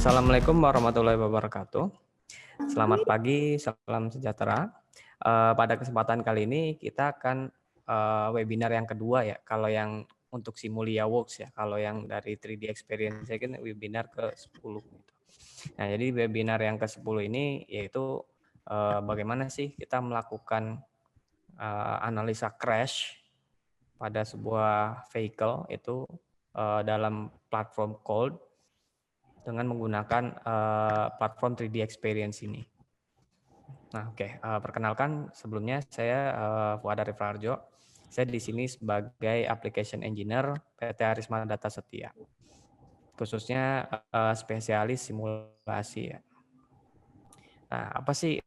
Assalamualaikum warahmatullahi wabarakatuh. Selamat pagi, salam sejahtera. Pada kesempatan kali ini kita akan webinar yang kedua ya. Kalau yang untuk Simulia Works ya, kalau yang dari 3D Experience saya kan webinar ke-10 gitu. Nah, jadi webinar yang ke-10 ini yaitu bagaimana sih kita melakukan analisa crash pada sebuah vehicle itu dalam platform Cold dengan menggunakan platform 3D Experience ini. Nah, oke. Perkenalkan sebelumnya saya Fuad Arif Raharjo. Saya di sini sebagai Application Engineer PT Arisma Data Setia. Khususnya spesialis simulasi ya. Nah, apa sih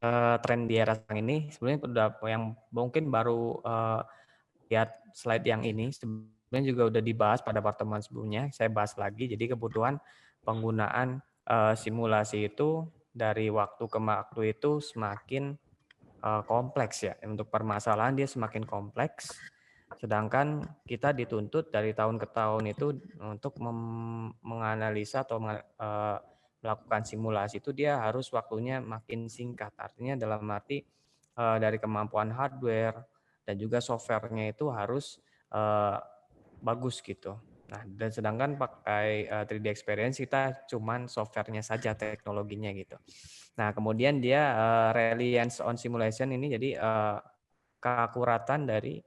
tren di era sekarang ini? Sebenarnya udah yang mungkin baru lihat slide yang ini, sebenarnya juga udah dibahas pada pertemuan sebelumnya. Saya bahas lagi. Jadi kebutuhan penggunaan simulasi itu dari waktu ke waktu itu semakin kompleks ya. Untuk permasalahan dia semakin kompleks. Sedangkan kita dituntut dari tahun ke tahun itu untuk menganalisa atau melakukan simulasi itu dia harus waktunya makin singkat. Artinya dalam arti dari kemampuan hardware dan juga softwarenya itu harus bagus gitu. Nah, dan sedangkan pakai 3D Experience kita cuman softwarenya saja, teknologinya gitu. Nah, kemudian dia reliance on simulation ini jadi keakuratan dari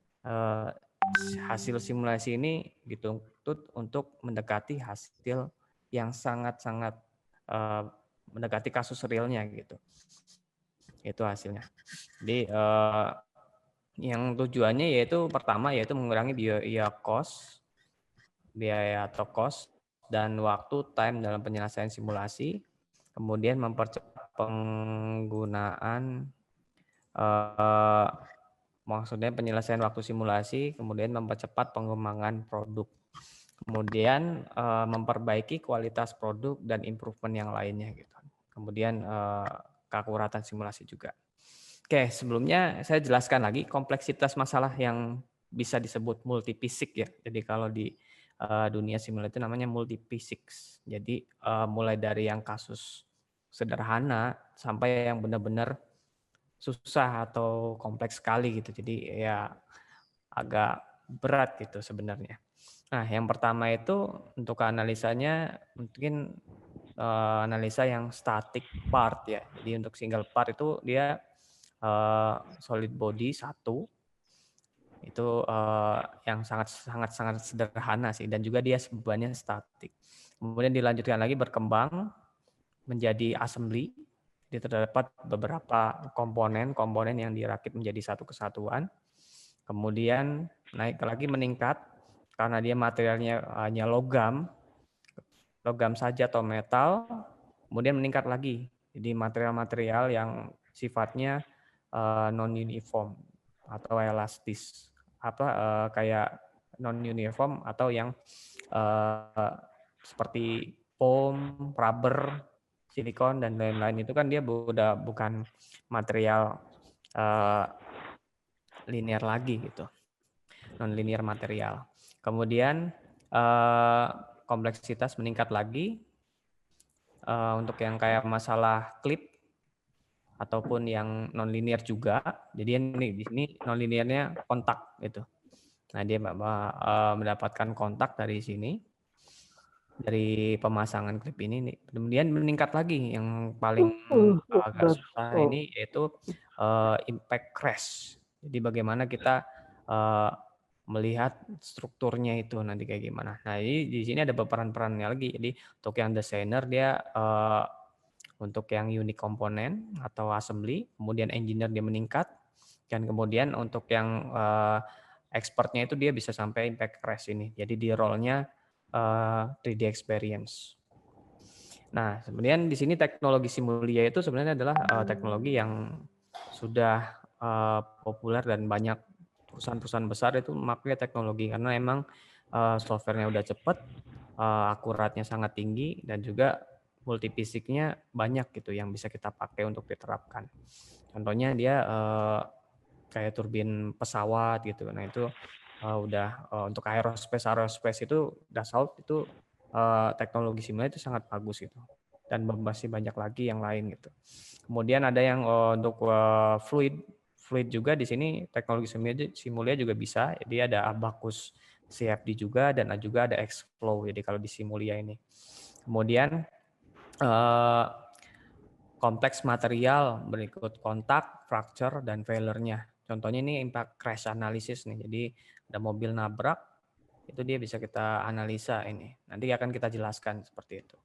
hasil simulasi ini dituntut untuk mendekati hasil yang sangat-sangat mendekati kasus realnya gitu. Itu hasilnya. Jadi yang tujuannya yaitu pertama yaitu mengurangi biaya atau cost dan waktu time dalam penyelesaian simulasi, kemudian mempercepat penggunaan maksudnya penyelesaian waktu simulasi, kemudian mempercepat pengembangan produk, kemudian memperbaiki kualitas produk dan improvement yang lainnya gitu. Kemudian keakuratan simulasi juga. Oke, sebelumnya saya jelaskan lagi kompleksitas masalah yang bisa disebut multipisik ya. Jadi kalau di dunia simulasi itu namanya multipisik. Jadi mulai dari yang kasus sederhana sampai yang benar-benar susah atau kompleks sekali gitu. Jadi ya agak berat gitu sebenarnya. Nah, yang pertama itu untuk analisanya mungkin analisa yang static part ya. Jadi untuk single part itu dia solid body satu itu yang sangat sederhana sih dan juga dia bebannya statik. Kemudian dilanjutkan lagi berkembang menjadi assembly. Dia terdapat beberapa komponen yang dirakit menjadi satu kesatuan. Kemudian naik lagi meningkat karena dia materialnya hanya logam saja atau metal. Kemudian meningkat lagi. Jadi material-material yang sifatnya non uniform atau elastis kayak non uniform atau yang seperti foam, rubber, silikon dan lain-lain itu kan dia udah bukan material linear lagi gitu, non linear material. Kemudian kompleksitas meningkat lagi untuk yang kayak masalah klip ataupun yang non linear juga. Jadi ini di sini non linearnya kontak gitu. Nah, dia mendapatkan kontak dari sini dari pemasangan klip ini. Kemudian meningkat lagi yang paling agak susah ini yaitu impact crash. Jadi bagaimana kita melihat strukturnya itu nanti kayak gimana. Nah, ini di sini ada peran-perannya lagi. Jadi untuk yang desainer dia untuk yang unit komponen atau assembly, kemudian engineer dia meningkat, dan kemudian untuk yang expertnya itu dia bisa sampai impact crash ini. Jadi di role-nya 3D experience. Nah, kemudian di sini teknologi Simulia itu sebenarnya adalah teknologi yang sudah populer dan banyak perusahaan-perusahaan besar itu memakai teknologi karena emang softwarenya udah cepat, akuratnya sangat tinggi dan juga multifisiknya banyak gitu yang bisa kita pakai untuk diterapkan. Contohnya dia kayak turbin pesawat gitu. Nah itu udah untuk aerospace itu Dassault itu teknologi Simula itu sangat bagus gitu. dan masih banyak lagi yang lain gitu. Kemudian ada yang untuk fluid juga di sini teknologi Simulia juga bisa. Jadi ada Abacus CFD juga dan juga ada Xflow. Jadi kalau di Simulia ini. Kemudian kompleks material berikut kontak, fracture, dan failure-nya. Contohnya ini impact crash analysis nih. Jadi ada mobil nabrak, itu dia bisa kita analisa ini. Nanti akan kita jelaskan seperti itu.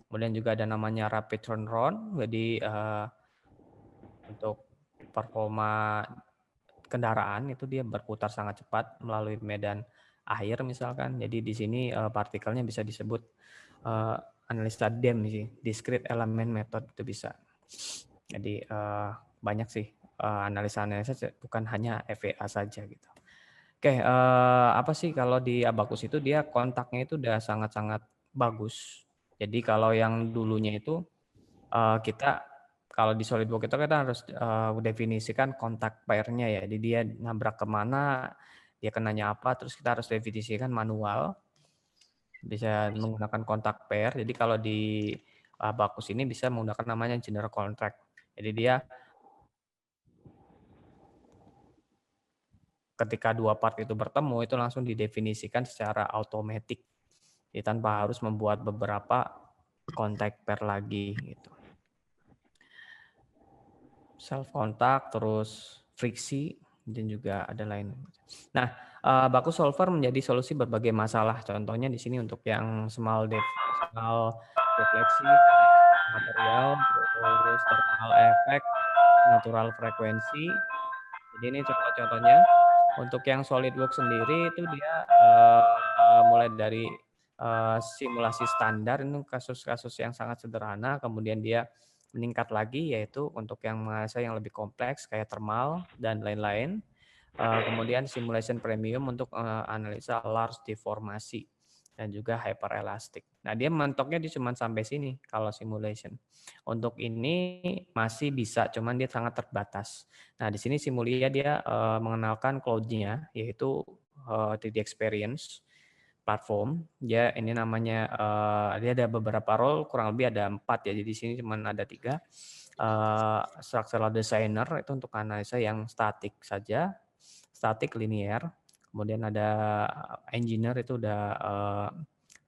Kemudian juga ada namanya rapid turnaround. Jadi untuk performa kendaraan itu dia berputar sangat cepat melalui medan air misalkan. Jadi di sini partikelnya bisa disebut analisa DEM sih, discrete element method itu bisa. Jadi banyak sih analisa-analisa bukan hanya FEA saja gitu. Oke, apa sih kalau di Abacus itu dia kontaknya itu udah sangat-sangat bagus. Jadi kalau yang dulunya itu kita kalau di SolidWorks itu kita harus definisikan kontak pair-nya ya. Jadi dia nabrak kemana, dia kenanya apa, terus kita harus definisikan manual. Bisa menggunakan kontak pair. Jadi kalau di Abacus ini bisa menggunakan namanya general contract. Jadi dia ketika dua part itu bertemu itu langsung didefinisikan secara otomatis. Jadi tanpa harus membuat beberapa contact pair lagi gitu. Self contact, terus friksi, dan juga ada lain. Nah, Abacus Solver menjadi solusi berbagai masalah. Contohnya di sini untuk yang small refleksi material, terus thermal effect, natural frekuensi. Jadi ini contoh-contohnya. Untuk yang SolidWorks sendiri itu dia mulai dari simulasi standar itu kasus-kasus yang sangat sederhana, kemudian dia meningkat lagi yaitu untuk yang menganalisa yang lebih kompleks kayak thermal dan lain-lain. Kemudian simulation premium untuk analisa large deformasi dan juga hyperelastic. Nah, dia mentoknya dia cuma sampai sini kalau simulation. Untuk ini masih bisa, cuman dia sangat terbatas. Nah, di sini Simulia dia mengenalkan cloud-nya yaitu 3D Experience platform. Dia ini namanya dia ada beberapa role, kurang lebih ada 4 ya. Jadi di sini cuma ada 3. Structural designer itu untuk analisa yang statik saja, statik linear. Kemudian ada engineer itu udah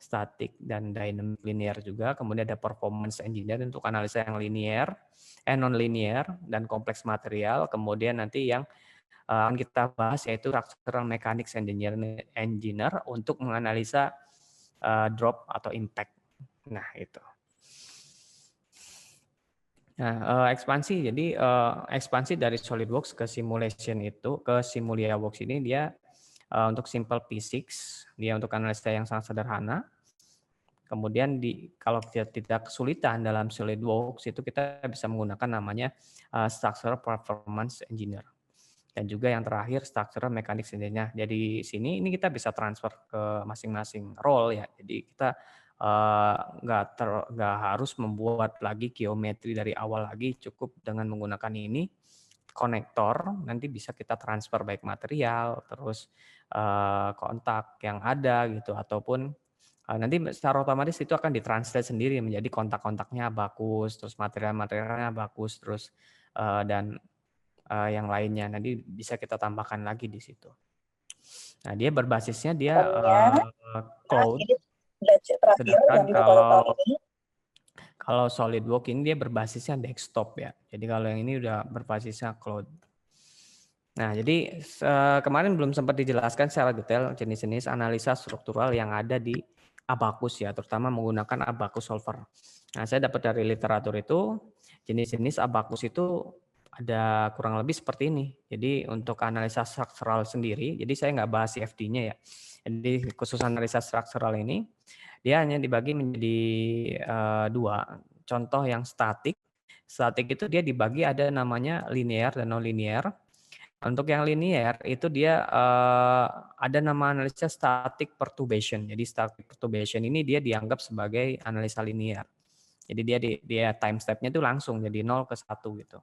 statik dan dynamic linear juga. Kemudian ada performance engineer untuk analisa yang linear, non-linear dan kompleks material. Kemudian nanti yang akan kita bahas yaitu structural mechanics engineer untuk menganalisa drop atau impact. Nah, itu. Nah, ekspansi. Jadi ekspansi dari SolidWorks ke simulation itu ke SimuliaWorks ini dia untuk simple physics, dia untuk analisa yang sangat sederhana. Kemudian kalau kita tidak kesulitan dalam SolidWorks itu kita bisa menggunakan namanya structural performance engineer. Dan juga yang terakhir structural mechanics engineer. Jadi sini ini kita bisa transfer ke masing-masing role ya. Jadi kita nggak harus membuat lagi geometri dari awal lagi, cukup dengan menggunakan ini konektor nanti bisa kita transfer baik material terus kontak yang ada gitu ataupun nanti secara otomatis itu akan ditranslate sendiri menjadi kontak-kontaknya bagus, terus material-materialnya bagus, terus dan yang lainnya nanti bisa kita tambahkan lagi di situ. Nah, dia berbasisnya dia cloud. Ini batch terakhir Sedangkan yang tahun ini. Kalau SolidWorks ini dia berbasisnya desktop ya. Jadi kalau yang ini udah berbasisnya cloud. Nah, jadi kemarin belum sempat dijelaskan secara detail jenis-jenis analisa struktural yang ada di Abacus ya, terutama menggunakan Abacus Solver. Nah, saya dapat dari literatur itu jenis-jenis Abacus itu ada kurang lebih seperti ini. Jadi untuk analisa struktural sendiri, jadi saya nggak bahas CFD-nya ya. Jadi khusus analisa struktural ini dia hanya dibagi menjadi dua. Contoh yang statik. Statik itu dia dibagi ada namanya linear dan non-linear. Untuk yang linear itu dia ada nama analisa static perturbation. Jadi static perturbation ini dia dianggap sebagai analisa linear. Jadi dia time step-nya itu langsung jadi 0 ke 1 gitu.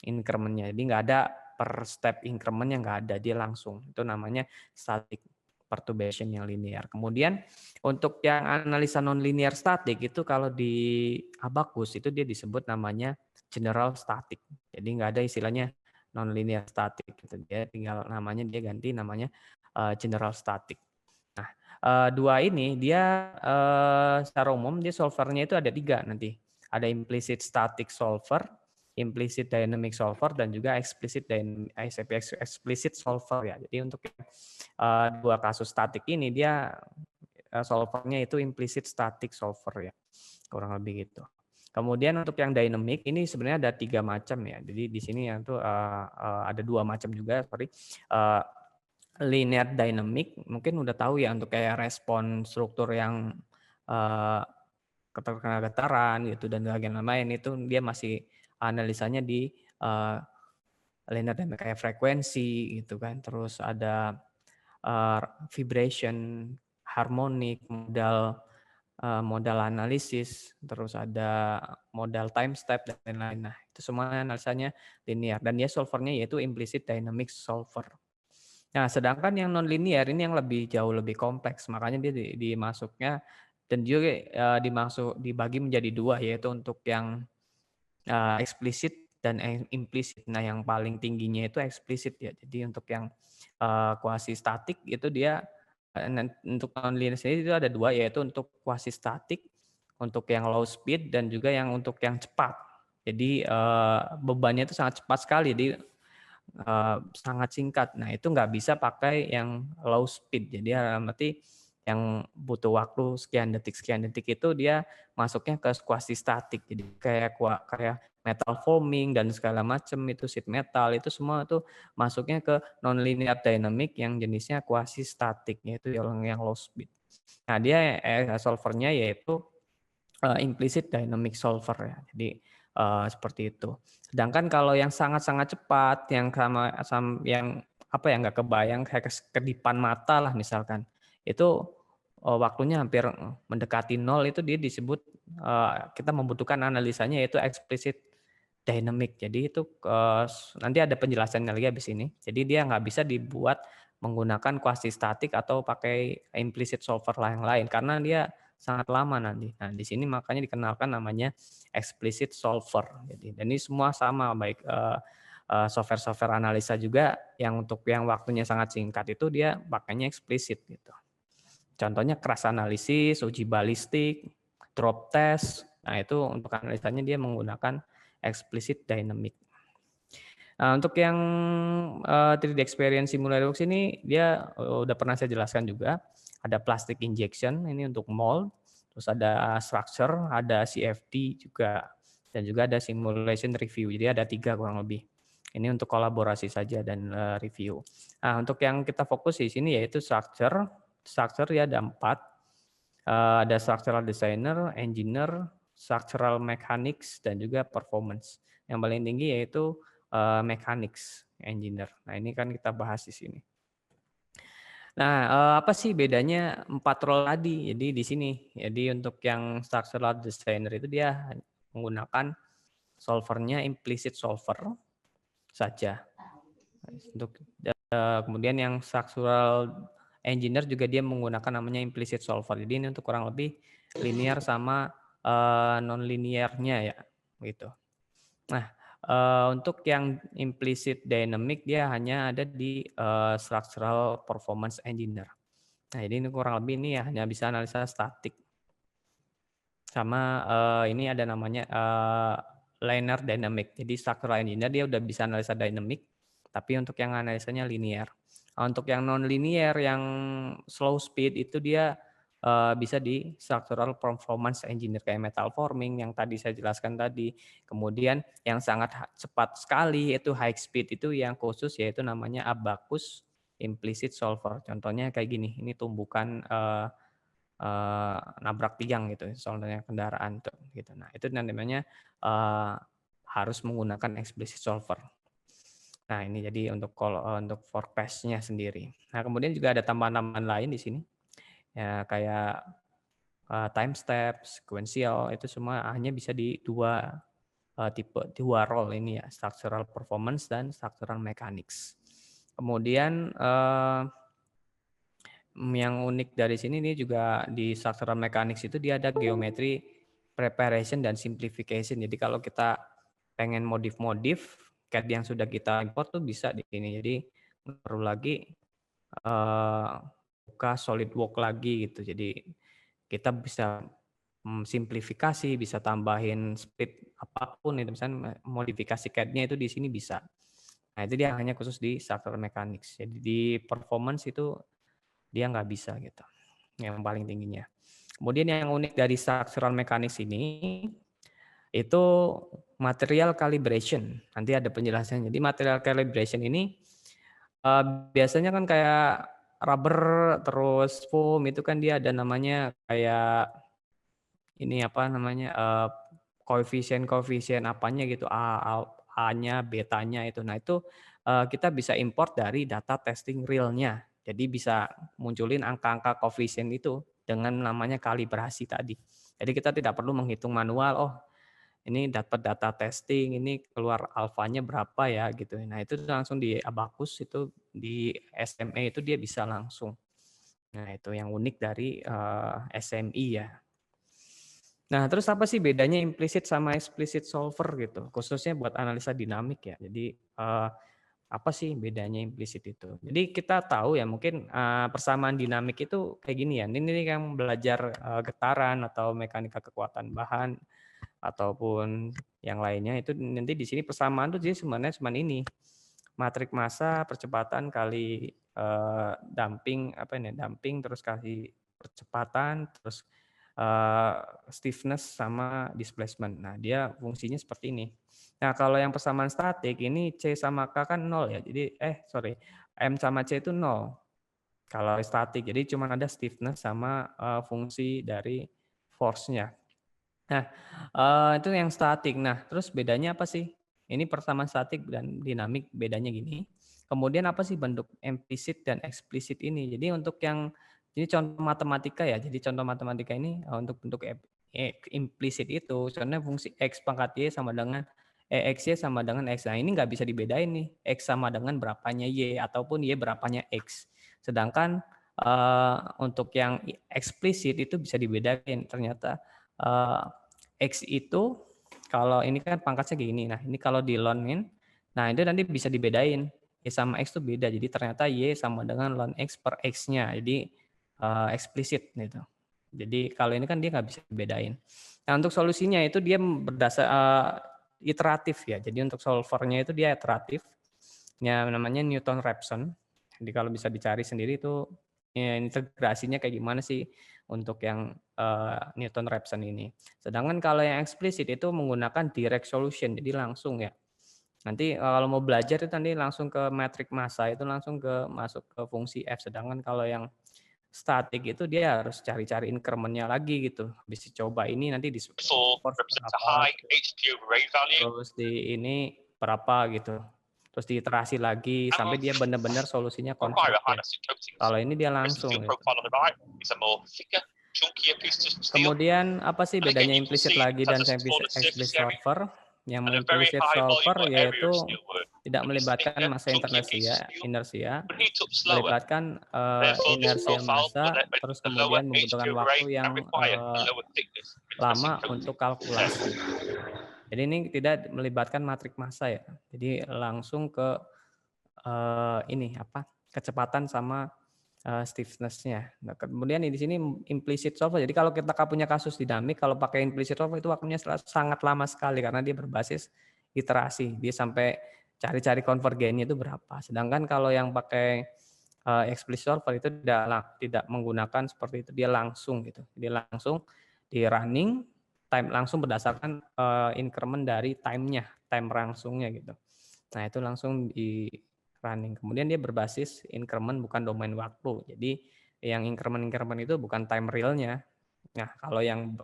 Increment-nya. Jadi nggak ada per step increment yang nggak ada, dia langsung. Itu namanya static. perturbation yang linear. Kemudian untuk yang analisa non-linear static itu kalau di Abaqus itu dia disebut namanya general static. Jadi nggak ada istilahnya non-linear static gitu. Dia tinggal namanya dia ganti namanya general static. Nah, dua ini dia secara umum dia solvernya itu ada 3 nanti. Ada implicit static solver, implicit dynamic solver, dan juga explicit solver ya. Jadi untuk dua kasus statik ini dia solvernya itu implicit static solver ya, kurang lebih gitu. Kemudian untuk yang dynamic ini sebenarnya ada 3 macam ya. Jadi di sini yang tuh ada 2 macam juga, sorry. Linear dynamic mungkin udah tahu ya, untuk kayak respon struktur yang keterkena getaran gitu dan bagian lain itu dia masih analisanya di linear dynamic kayak frekuensi gitu kan. Terus ada vibration, harmonic, modal analisis, terus ada modal time step dan lain-lain. Nah, itu semua analisanya linear dan dia solvernya yaitu implicit dynamic solver. Nah, sedangkan yang non linear ini yang jauh lebih kompleks, makanya dia dimasuknya dan juga dibagi menjadi 2 yaitu untuk yang eksplisit dan implisit. Nah, yang paling tingginya itu eksplisit ya. Jadi untuk yang kuasi statik itu dia untuk non-linear sendiri itu ada 2 yaitu untuk kuasi statik, untuk yang low speed dan juga yang untuk yang cepat. Jadi bebannya itu sangat cepat sekali, jadi sangat singkat. Nah, itu nggak bisa pakai yang low speed. Jadi berarti yang butuh waktu sekian detik itu dia masuknya ke kuasi statik. Jadi kayak metal forming dan segala macam itu sheet metal itu semua tuh masuknya ke non-linear dynamic yang jenisnya kuasi statik, yaitu yang low speed. Nah, dia solvernya yaitu implicit dynamic solver ya. Jadi seperti itu. Sedangkan kalau yang sangat-sangat cepat, yang yang apa ya, nggak kebayang kayak kedipan mata lah misalkan, itu waktunya hampir mendekati 0 itu dia disebut kita membutuhkan analisanya yaitu explicit dynamic. Jadi itu nanti ada penjelasannya lagi habis ini. Jadi dia nggak bisa dibuat menggunakan quasi static atau pakai implicit solver yang lain karena dia sangat lama nanti. Nah, di sini makanya dikenalkan namanya explicit solver. Jadi, dan ini semua sama, baik software-software analisa juga yang untuk yang waktunya sangat singkat itu dia pakainya explicit gitu. Contohnya crash analisis, uji balistik, drop test. Nah, itu untuk analisanya dia menggunakan explicit dynamic. Nah, untuk yang 3D experience simulator ini dia udah pernah saya jelaskan juga. Ada plastic injection ini untuk mold, terus ada structure, ada CFD juga, dan juga ada simulation review. Jadi ada 3 kurang lebih. Ini untuk kolaborasi saja dan review. Nah, untuk yang kita fokus di sini yaitu structure. Structure ya ada 4. Ada structural designer, engineer, structural mechanics, dan juga performance. Yang paling tinggi yaitu mechanics engineer. Nah, ini kan kita bahas di sini. Nah, apa sih bedanya 4 role tadi? Jadi di sini. Jadi untuk yang structural designer itu dia menggunakan solvernya implicit solver saja. Untuk kemudian yang structural engineer juga dia menggunakan namanya implicit solver. Jadi ini untuk kurang lebih linear sama non linearnya ya, gitu. Nah, untuk yang implicit dynamic dia hanya ada di structural performance engineer. Nah, ini kurang lebih ini ya hanya bisa analisa statik. Sama ini ada namanya linear dynamic. Jadi structural engineer dia udah bisa analisa dynamic, tapi untuk yang analisanya linear. Untuk yang non linear yang slow speed itu dia bisa di structural performance engineer kayak metal forming yang tadi saya jelaskan tadi. Kemudian yang sangat cepat sekali yaitu high speed itu yang khusus yaitu namanya Abaqus implicit solver. Contohnya kayak gini, ini tumbukan nabrak tiang gitu, soalnya kendaraan tuh gitu. Nah, itu namanya harus menggunakan explicit solver. Nah, ini jadi untuk forecast-nya sendiri. Nah, kemudian juga ada tambahan-tambahan lain di sini. Ya kayak time step, sequential itu semua hanya bisa di 2 role ini ya, structural performance dan structural mechanics. Kemudian Yang unik dari sini ini juga di structural mechanics itu dia ada geometry preparation dan simplification. Jadi kalau kita pengen modif-modif CAD yang sudah kita import tuh bisa di sini. Jadi nggak perlu lagi eh, buka SolidWorks lagi gitu. Jadi kita bisa simplifikasi, bisa tambahin speed apapun itu, misalnya modifikasi CAD-nya itu di sini bisa. Nah itu dia hanya khusus di structural mechanics. Jadi di performance itu dia nggak bisa gitu, yang paling tingginya. Kemudian yang unik dari structural mechanics ini, itu material calibration. Nanti ada penjelasannya. Jadi material calibration ini Eee, biasanya kan kayak rubber, terus foam itu kan dia ada namanya kayak ini apa namanya, koefisien-koefisien apanya gitu, A-nya, betanya itu. Nah itu, kita bisa import dari data testing real-nya. Jadi bisa munculin angka-angka koefisien itu dengan namanya kalibrasi tadi. Jadi kita tidak perlu menghitung manual, "Oh ini dapat data testing, ini keluar alfanya berapa ya," gitu. Nah itu langsung di Abacus itu, di SME itu dia bisa langsung. Nah itu yang unik dari, SMI ya. Nah, terus apa sih bedanya implicit sama explicit solver gitu, khususnya buat analisa dinamik ya. Jadi, apa sih bedanya implisit itu? Jadi kita tahu ya mungkin, persamaan dinamik itu kayak gini ya, ini nih yang belajar, getaran atau mekanika kekuatan bahan ataupun yang lainnya itu nanti di sini persamaan tuh jadi sebenarnya cuman ini, matrik massa percepatan kali, damping apa ini, damping terus kasih percepatan terus, eee, stiffness sama displacement. Nah dia fungsinya seperti ini. Nah kalau yang persamaan statik ini C sama K kan nol ya, jadi sorry, M sama C itu nol kalau statik, jadi cuman ada stiffness sama, fungsi dari force-nya. Nah, itu yang statik. Nah, terus bedanya apa sih? Ini persamaan statik dan dinamik bedanya gini. Kemudian apa sih bentuk implisit dan eksplisit ini? Jadi untuk yang ini contoh matematika ya. Jadi contoh matematika ini untuk bentuk implisit itu contohnya fungsi x pangkat y sama dengan x y sama dengan x. Nah, ini nggak bisa dibedain nih. X sama dengan berapanya y ataupun y berapanya x. Sedangkan untuk yang eksplisit itu bisa dibedain. Ternyata eee, X itu kalau ini kan pangkatnya gini, nah ini kalau di-ln-in, nah itu nanti bisa dibedain, Y sama X itu beda, jadi ternyata Y sama dengan ln X per X-nya, jadi, eksplisit gitu. Jadi kalau ini kan dia nggak bisa dibedain. Nah untuk solusinya itu dia berdasar iteratif ya, jadi untuk solvernya itu dia iteratif, ya namanya Newton-Raphson. Jadi kalau bisa dicari sendiri itu, ya integrasinya kayak gimana sih untuk yang, Newton-Raphson ini. Sedangkan kalau yang eksplisit itu menggunakan direct solution, jadi langsung ya. Nanti, kalau mau belajar itu nanti langsung ke metrik massa, itu langsung masuk ke fungsi F. Sedangkan kalau yang statik itu dia harus cari-cari increment-nya lagi gitu. Habis dicoba ini nanti di Therefore force represents a berapa, high HT over rate value. terus di ini berapa gitu. Terus diiterasi lagi sampai dia benar-benar solusinya Require konsep a high ya. density coatings. Kalau ini dia Whereas the langsung steel gitu. profile on the right is a more thicker, chunkier piece of steel. Kemudian apa sih And again, bedanya you can implicit see it lagi has dan a smaller explicit surface area solver? Yang and a very implicit high volume solver or area yaitu of steel work. tidak And this melibatkan thicker, massa chunkier piece of inersia, steel inersia, will heat up slower. melibatkan Therefore, this inersia profile will massa, terus a lower kemudian HT membutuhkan over waktu rate and yang require a lower thickness of intrinsic lama coating. untuk kalkulasi. Jadi ini tidak melibatkan matrik massa ya. Jadi langsung ke ini apa, kecepatan sama, stiffness-nya. Nah, kemudian di sini implicit solver, jadi kalau kita punya kasus dinamik, kalau pakai implicit solver itu waktunya sangat lama sekali karena dia berbasis iterasi, dia sampai cari-cari konvergennya itu berapa. Sedangkan kalau yang pakai, explicit solver itu tidak menggunakan seperti itu, dia langsung gitu, dia langsung di-running, time langsung berdasarkan, increment dari time-nya, time langsungnya gitu. Nah itu langsung di-running. Kemudian dia berbasis increment bukan domain waktu. Jadi yang increment-increment itu bukan time real-nya. Nah kalau yang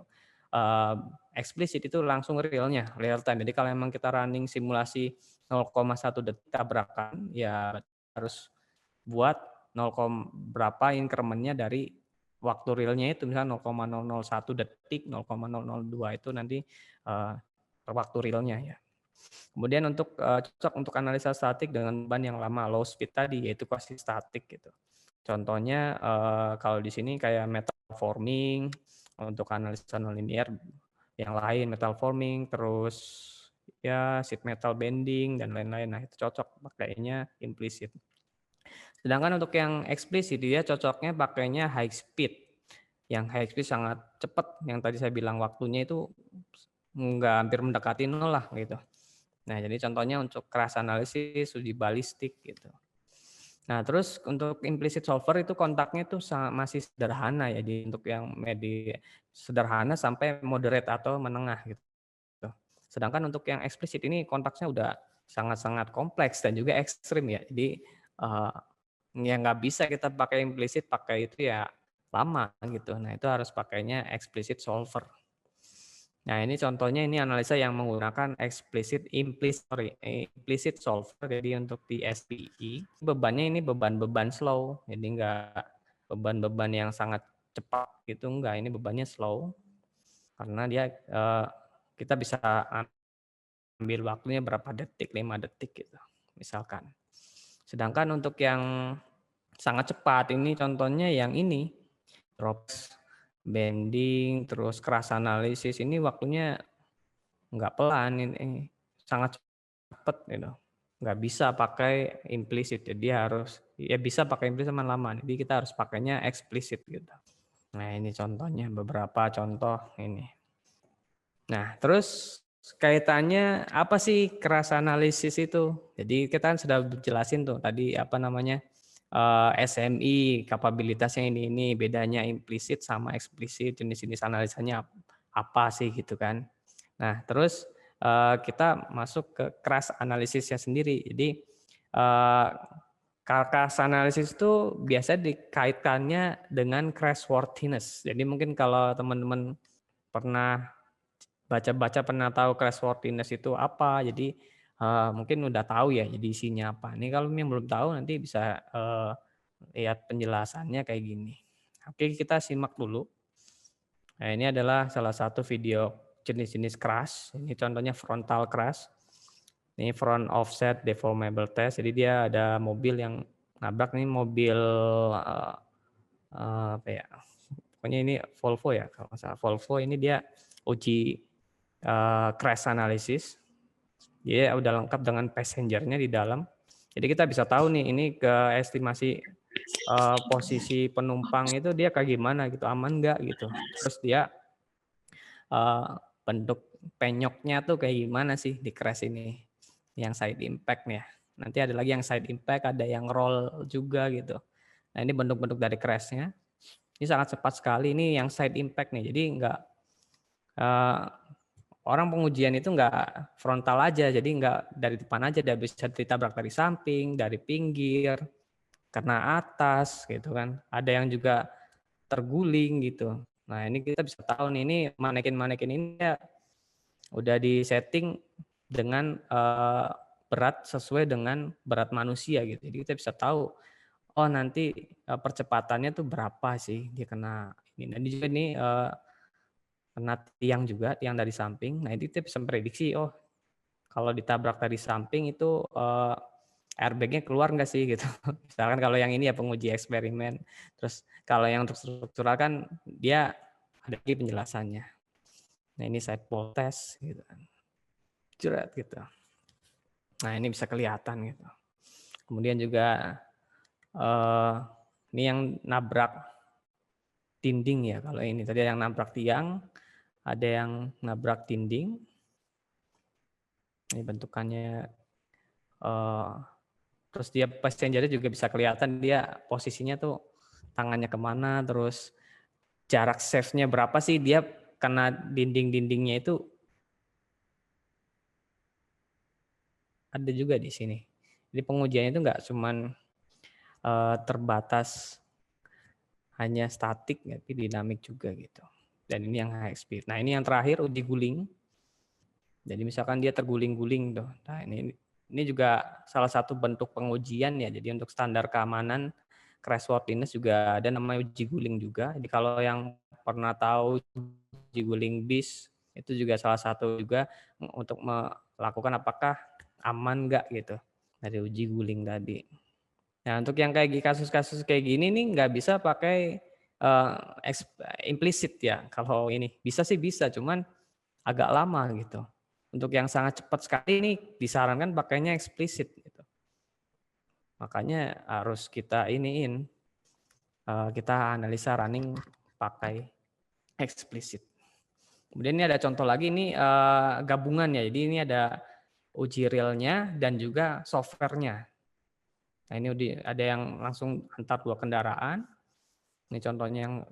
eksplisit itu langsung real-nya, real time. Jadi kalau memang kita running simulasi 0,1 detik tabrakan, ya harus buat 0, berapa increment-nya dari waktu realnya itu, misalnya 0,001 detik, 0,002 itu nanti waktu realnya ya. Kemudian untuk cocok untuk analisa statik dengan ban yang lama, low speed tadi, yaitu pasti statik gitu. Contohnya kalau di sini kayak metal forming untuk analisa nonlinear, yang lain metal forming, terus ya sheet metal bending dan lain-lain. Nah, itu cocok pakainya implicit. Sedangkan untuk yang eksplisit dia cocoknya pakainya high speed. Yang high speed sangat cepat, yang tadi saya bilang waktunya itu nggak hampir mendekati nol lah gitu. Nah, jadi contohnya untuk crash analisis, uji balistik gitu. Nah, terus untuk implicit solver itu kontaknya itu masih sederhana ya, jadi untuk yang sederhana sampai moderate atau menengah gitu. Sedangkan untuk yang eksplisit ini kontaknya udah sangat-sangat kompleks dan juga ekstrim ya. Jadi ya nggak bisa kita pakai implicit, pakai itu ya lama gitu. Nah, itu harus pakainya explicit solver. Nah, ini contohnya ini analisa yang menggunakan implicit solver. Jadi untuk di SPE, bebannya ini beban-beban slow. Jadi enggak beban-beban yang sangat cepat gitu, enggak. Ini bebannya slow. Karena dia kita bisa ambil waktunya berapa detik, 5 detik gitu. Misalkan. Sedangkan untuk yang sangat cepat ini contohnya yang ini, drops, bending, terus crash analisis ini waktunya nggak pelan ini, sangat cepet gitu. Nggak bisa pakai implisit, jadi harus ya bisa pakai implisit sama lama. Jadi kita harus pakainya eksplisit gitu. Nah, ini contohnya beberapa contoh ini. Nah, terus kaitannya apa sih crash analisis itu? Jadi kita kan sudah jelasin tuh tadi apa namanya SMI, kapabilitasnya ini bedanya implisit sama eksplisit, jenis-jenis analisanya apa sih gitu kan. Nah, terus kita masuk ke crash analisisnya sendiri. Jadi crash analisis itu biasa dikaitkannya dengan crashworthiness. Jadi mungkin kalau teman-teman pernah baca-baca pernah tahu crashworthiness itu apa, jadi mungkin udah tahu ya jadi isinya apa. Ini kalau yang belum tahu nanti bisa lihat penjelasannya kayak gini. Oke, kita simak dulu. Nah, ini adalah salah satu video jenis-jenis crash. Ini contohnya frontal crash. Ini front offset deformable test. Jadi dia ada mobil yang nabrak, nih mobil apa ya? Pokoknya ini Volvo ya, kalau nggak salah Volvo ini dia uji crash analysis. Dia udah lengkap dengan passengernya di dalam. Jadi kita bisa tahu nih ini ke estimasi posisi penumpang itu dia kayak gimana gitu, aman nggak gitu. Terus dia bentuk penyoknya tuh kayak gimana sih di crash ini, yang side impact nih ya. Nanti ada lagi yang side impact, ada yang roll juga gitu. Nah, ini bentuk-bentuk dari crashnya. Ini sangat cepat sekali. Ini yang side impact nih. Jadi nggak orang pengujian itu nggak frontal aja. Jadi nggak dari depan aja, dia bisa ditabrak dari samping, dari pinggir, karena atas gitu kan. Ada yang juga terguling gitu. Nah, ini kita bisa tahu nih, ini manekin-manekin ini ya udah disetting dengan berat sesuai dengan berat manusia gitu. Jadi kita bisa tahu, oh nanti percepatannya tuh berapa sih dia kena ini. Dan juga ini kena tiang juga, tiang dari samping. Nah, ini kita bisa prediksi, oh kalau ditabrak dari samping itu airbag-nya keluar nggak sih gitu. Misalkan kalau yang ini ya penguji eksperimen. Terus kalau yang untuk struktural kan dia ada lagi penjelasannya. Nah, ini side pole test gitu kan. Jerat gitu. Nah, ini bisa kelihatan gitu. Kemudian juga ini yang nabrak dinding ya. Kalau ini tadi yang nabrak tiang, ada yang nabrak dinding. Ini bentukannya terus dia passengernya juga bisa kelihatan dia posisinya tuh tangannya kemana, terus jarak save-nya berapa sih dia kena dinding-dindingnya itu ada juga di sini. Jadi pengujiannya itu nggak cuman terbatas hanya statik, tapi dinamik juga gitu. Dan ini yang high speed. Nah, ini yang terakhir uji guling. Jadi misalkan dia terguling-guling tuh. Nah, ini juga salah satu bentuk pengujian ya. Jadi untuk standar keamanan crashworthiness juga ada namanya uji guling juga. Jadi kalau yang pernah tahu uji guling BIS itu juga salah satu juga untuk melakukan apakah aman enggak gitu dari uji guling tadi. Nah, untuk yang kayak kasus-kasus kayak gini nih nggak bisa pakai eh, implisit ya. Kalau ini bisa sih bisa, cuman agak lama gitu. Untuk yang sangat cepat sekali nih disarankan pakainya eksplisit gitu. Makanya harus kita iniin, kita analisa running pakai eksplisit. Kemudian ini ada contoh lagi ini gabungan ya. Jadi ini ada uji realnya dan juga softwarenya. Nah ini ada yang langsung antar dua kendaraan. Ini contohnya yang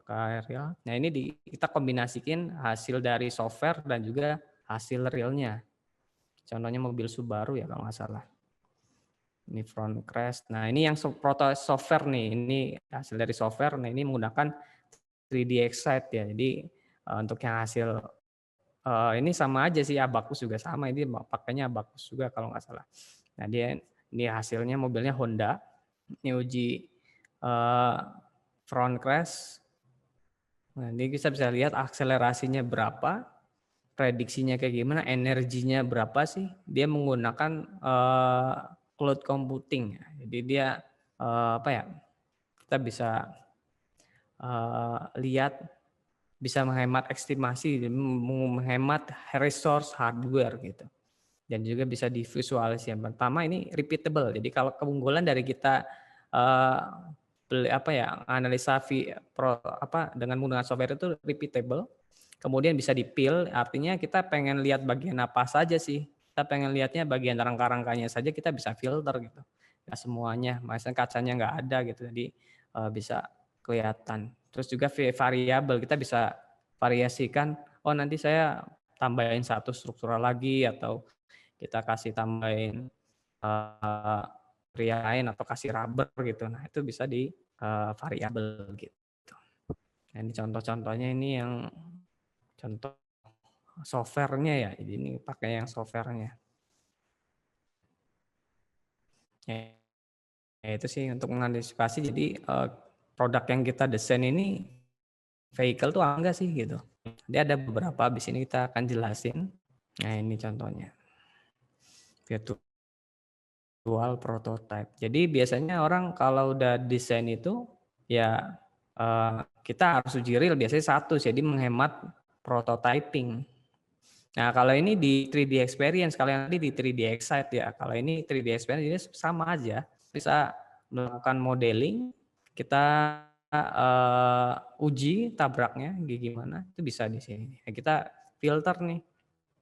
real. Nah ini kita kombinasikan hasil dari software dan juga hasil realnya. Contohnya mobil Subaru ya kalau nggak salah. Ini front crash. Nah ini yang proto software nih. Ini hasil dari software. Nah ini menggunakan 3D Excite ya. Jadi untuk yang hasil ini sama aja sih, Abacus juga sama. Ini pakainya Abacus juga kalau nggak salah. Nah dia ini hasilnya mobilnya Honda. Ini uji front crash. Nah, ini kita bisa lihat akselerasinya berapa, prediksinya kayak gimana, energinya berapa sih. Dia menggunakan cloud computing. Jadi dia apa ya? Kita bisa lihat, bisa menghemat estimasi, menghemat resource hardware gitu. Dan juga bisa divisualisasi. Yang pertama ini repeatable. Jadi kalau keunggulan dari kita analisa dengan menggunakan software itu repeatable. Kemudian bisa dipil, artinya kita pengen lihat bagian apa saja sih. Kita pengen lihatnya bagian rangka-rangkanya saja kita bisa filter gitu. Nggak semuanya, misalnya kacanya nggak ada gitu. Jadi bisa kelihatan. Terus juga variabel kita bisa variasikan. Oh nanti saya tambahin satu struktural lagi atau kita kasih tambahin lain atau kasih rubber gitu. Nah itu bisa di variabel gitu. Nah, ini contoh-contohnya ini yang contoh softwarenya ya. Jadi ini pakai yang softwarenya. Ya itu sih untuk mengantisipasi. Jadi produk yang kita desain ini vehicle tuh enggak sih gitu. Dia ada beberapa, habis ini kita akan jelasin. Nah ini contohnya. Virtual prototype. Jadi biasanya orang kalau udah desain itu ya kita harus uji real biasanya satu, jadi menghemat prototyping. Nah kalau ini di 3D Experience, kalau yang tadi di 3D Excite ya, kalau ini 3D Experience jadi sama aja, bisa melakukan modeling, kita uji tabraknya gimana, itu bisa di sini. Nah, kita filter nih,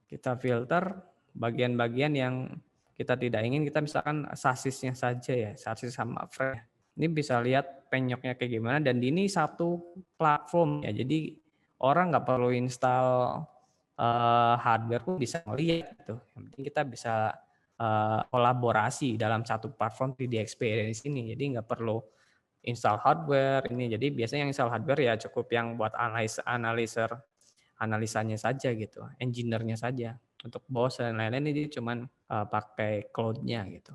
kita filter bagian-bagian yang kita tidak ingin, kita misalkan sasisnya saja ya, sasis sama frame. Ini bisa lihat penyoknya kayak gimana, dan ini satu platform ya, jadi orang nggak perlu install hardware pun bisa melihat gitu. Yang penting kita bisa kolaborasi dalam satu platform 3D Experience ini, jadi nggak perlu install hardware ini. Jadi biasanya yang install hardware ya cukup yang buat analisanya saja gitu, engineer-nya saja. Untuk BOS dan lain-lain ini cuman pakai cloud-nya gitu.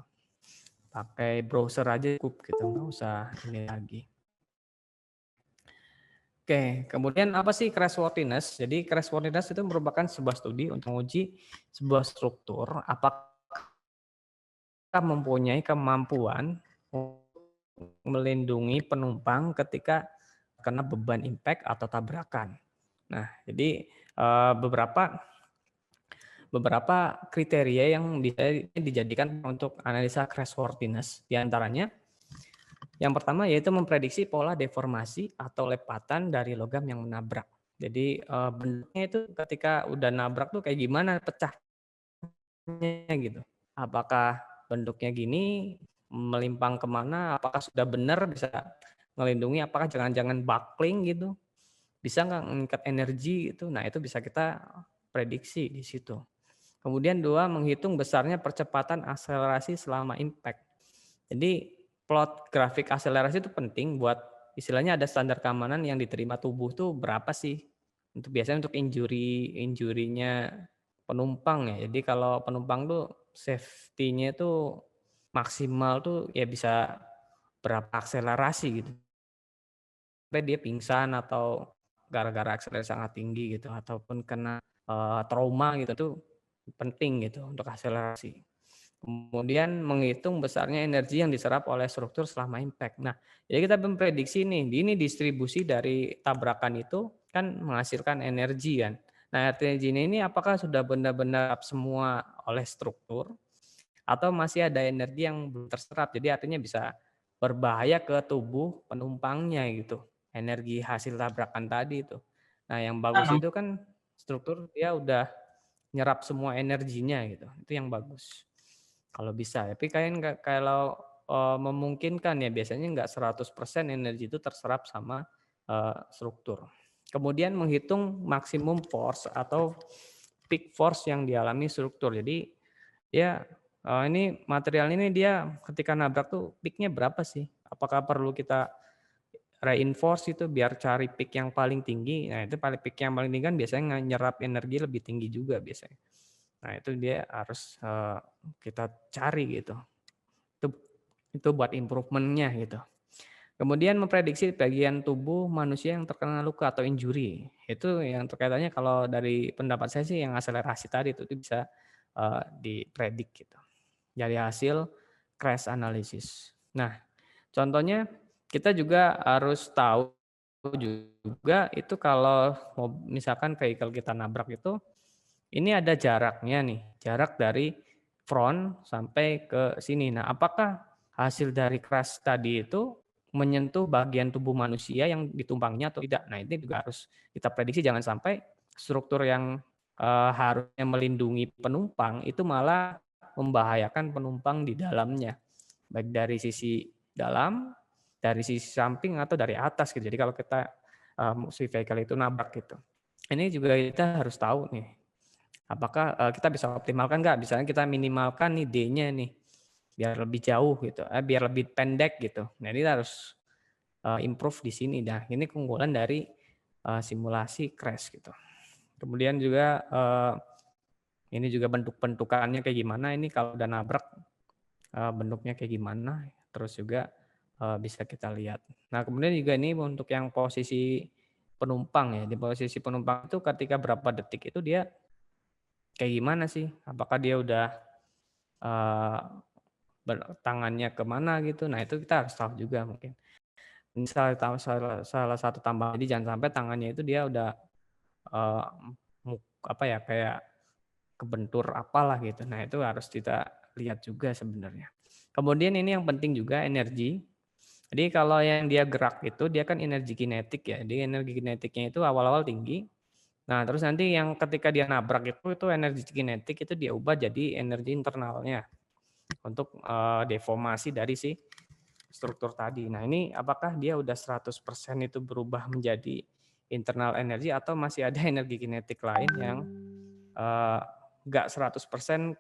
Pakai browser aja cukup gitu, nggak usah ini lagi. Oke, kemudian apa sih crashworthiness? Jadi crashworthiness itu merupakan sebuah studi untuk menguji sebuah struktur apakah mempunyai kemampuan melindungi penumpang ketika kena beban impact atau tabrakan. Nah, jadi beberapa kriteria yang bisa dijadikan untuk analisa crashworthiness. Di antaranya, yang pertama yaitu memprediksi pola deformasi atau lepatan dari logam yang menabrak. Jadi bentuknya itu ketika udah nabrak tuh kayak gimana pecahnya gitu. Apakah bentuknya gini, melimpang kemana, apakah sudah benar bisa melindungi, apakah jangan-jangan buckling gitu, bisa nggak mengikat energi itu. Nah itu bisa kita prediksi di situ. Kemudian dua, menghitung besarnya percepatan akselerasi selama impact. Jadi plot grafik akselerasi itu penting buat istilahnya ada standar keamanan yang diterima tubuh tuh berapa sih. Untuk biasanya untuk injurinya penumpang ya. Jadi kalau penumpang tuh safety-nya tuh maksimal tuh ya bisa berapa akselerasi gitu. Sampai dia pingsan atau gara-gara akselerasi sangat tinggi gitu ataupun kena trauma gitu tuh penting gitu untuk akselerasi. Kemudian menghitung besarnya energi yang diserap oleh struktur selama impact. Nah, jadi kita memprediksi nih, ini distribusi dari tabrakan itu kan menghasilkan energi kan. Nah, energi ini apakah sudah benar-benar semua oleh struktur atau masih ada energi yang belum terserap. Jadi artinya bisa berbahaya ke tubuh penumpangnya gitu. Energi hasil tabrakan tadi itu. Nah, yang bagus itu kan struktur dia udah nyerap semua energinya gitu. Itu yang bagus. Kalau bisa, tapi kalau memungkinkan ya biasanya nggak 100% energi itu terserap sama struktur. Kemudian menghitung maksimum force atau peak force yang dialami struktur. Jadi ya ini material ini dia ketika nabrak tuh peaknya berapa sih? Apakah perlu kita reinforce itu biar cari peak yang paling tinggi? Nah itu paling peak yang paling tinggi kan biasanya nyerap energi lebih tinggi juga biasanya. Nah itu dia harus kita cari gitu. Itu buat improvementnya gitu. Kemudian memprediksi bagian tubuh manusia yang terkena luka atau injury. Itu yang terkaitannya kalau dari pendapat saya sih yang akselerasi tadi itu bisa dipredik gitu. Dari hasil crash analysis. Nah, contohnya kita juga harus tahu juga itu kalau misalkan vehicle kita nabrak itu ini ada jaraknya nih, jarak dari front sampai ke sini. Nah, apakah hasil dari crash tadi itu menyentuh bagian tubuh manusia yang ditumpangnya atau tidak? Nah, ini juga harus kita prediksi jangan sampai struktur yang harusnya melindungi penumpang itu malah membahayakan penumpang di dalamnya, baik dari sisi dalam, dari sisi samping atau dari atas gitu. Jadi kalau kita si vehicle itu nabrak gitu. Ini juga kita harus tahu nih, apakah kita bisa optimalkan nggak? Misalnya kita minimalkan nih D-nya nih, biar lebih jauh gitu, biar lebih pendek gitu. Nah ini harus improve di sini. Nah ini keunggulan dari simulasi crash gitu. Kemudian juga ini juga bentuk-bentukannya kayak gimana, ini kalau udah nabrak bentuknya kayak gimana, terus juga bisa kita lihat. Nah kemudian juga ini untuk yang posisi penumpang ya, di posisi penumpang itu ketika berapa detik itu dia kayak gimana sih? Apakah dia udah uh, tangannya kemana gitu? Nah itu kita harus tahu juga mungkin. Misal salah satu tambahan, jadi jangan sampai tangannya itu dia udah uh, apa ya kayak kebentur apalah gitu. Nah itu harus kita lihat juga sebenarnya. Kemudian ini yang penting juga energi. Jadi kalau yang dia gerak itu dia kan energi kinetik ya. Jadi energi kinetiknya itu awal-awal tinggi. Nah, terus nanti yang ketika dia nabrak itu energi kinetik itu dia ubah jadi energi internalnya untuk deformasi dari si struktur tadi. Nah, ini apakah dia udah 100% itu berubah menjadi internal energi atau masih ada energi kinetik lain yang enggak 100%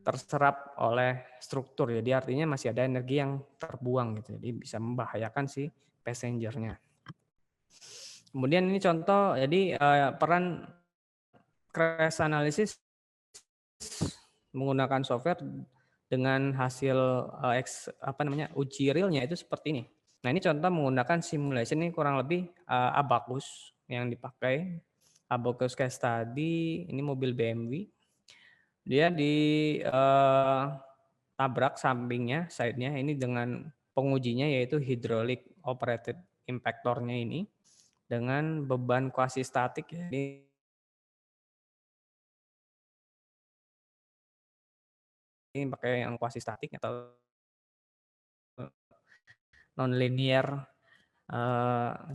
terserap oleh struktur. Jadi artinya masih ada energi yang terbuang gitu. Jadi bisa membahayakan si passengernya. Kemudian ini contoh, jadi peran crash analysis menggunakan software dengan hasil uji realnya itu seperti ini. Nah ini contoh menggunakan simulation, ini kurang lebih Abacus yang dipakai. Abacus case tadi ini mobil BMW. Dia tabrak sampingnya, side-nya ini dengan pengujinya yaitu hydraulic operated impactornya ini dengan beban kuasi statik. Jadi ini pakai yang kuasi statik atau non-linear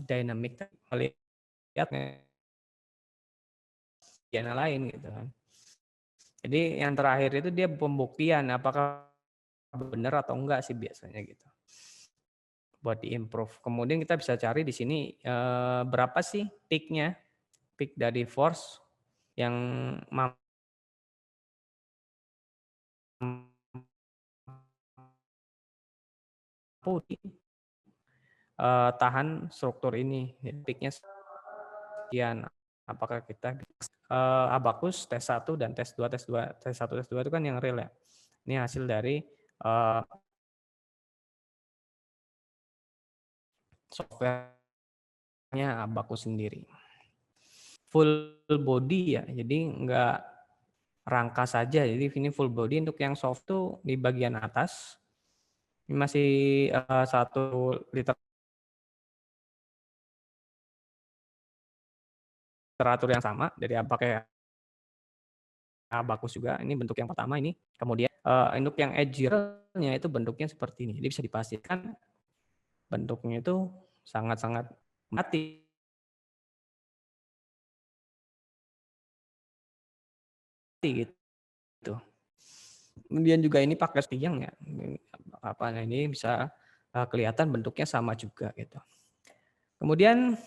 dynamic, lihat yang lain gitu kan. Jadi yang terakhir itu dia pembuktian apakah benar atau enggak sih biasanya gitu. Buat diimprove. Kemudian kita bisa cari di sini berapa sih peak-nya, peak dari force yang mampu tahan struktur ini. Peak-nya sekian. Apakah kita Abacus tes 1 dan tes 2, tes 1, tes 2 itu kan yang real ya. Ini hasil dari software-nya Abacus sendiri. Full body ya, jadi enggak rangka saja. Jadi ini full body. Untuk yang soft tuh di bagian atas ini masih 1 literatur yang sama dari pakai Abacus juga. Ini bentuk yang pertama ini. Kemudian untuk yang edge-nya itu bentuknya seperti ini. Jadi bisa dipastikan bentuknya itu sangat-sangat mati gitu. Kemudian juga ini pakai tiang ya. Ini bisa kelihatan bentuknya sama juga gitu. Kemudian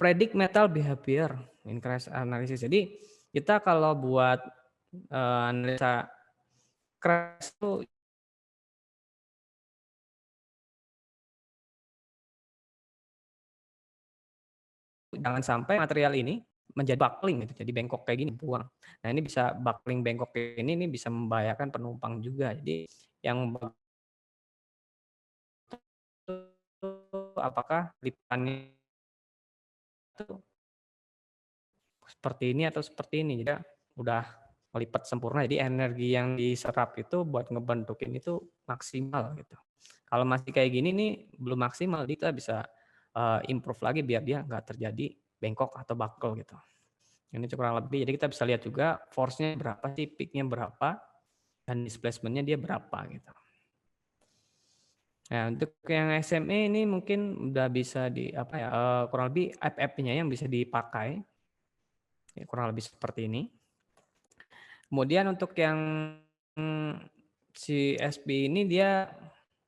predict metal behavior in crash analysis. Jadi kita kalau buat analisa crash itu jangan sampai material ini menjadi buckling gitu, jadi bengkok kayak gini buang. Nah ini bisa buckling bengkok ini bisa membahayakan penumpang juga. Jadi yang apakah lipannya itu seperti ini atau seperti ini. Jadi udah melipat sempurna. Jadi energi yang diserap itu buat ngebentukin itu maksimal gitu. Kalau masih kayak gini nih belum maksimal, kita bisa improve lagi biar dia nggak terjadi bengkok atau buckle gitu. Ini kurang lebih. Jadi kita bisa lihat juga force-nya berapa sih, peak-nya berapa, dan displacement-nya dia berapa gitu. Nah, untuk yang SME ini mungkin udah bisa kurang lebih app-nya yang bisa dipakai. Ya, kurang lebih seperti ini. Kemudian untuk yang si SB ini dia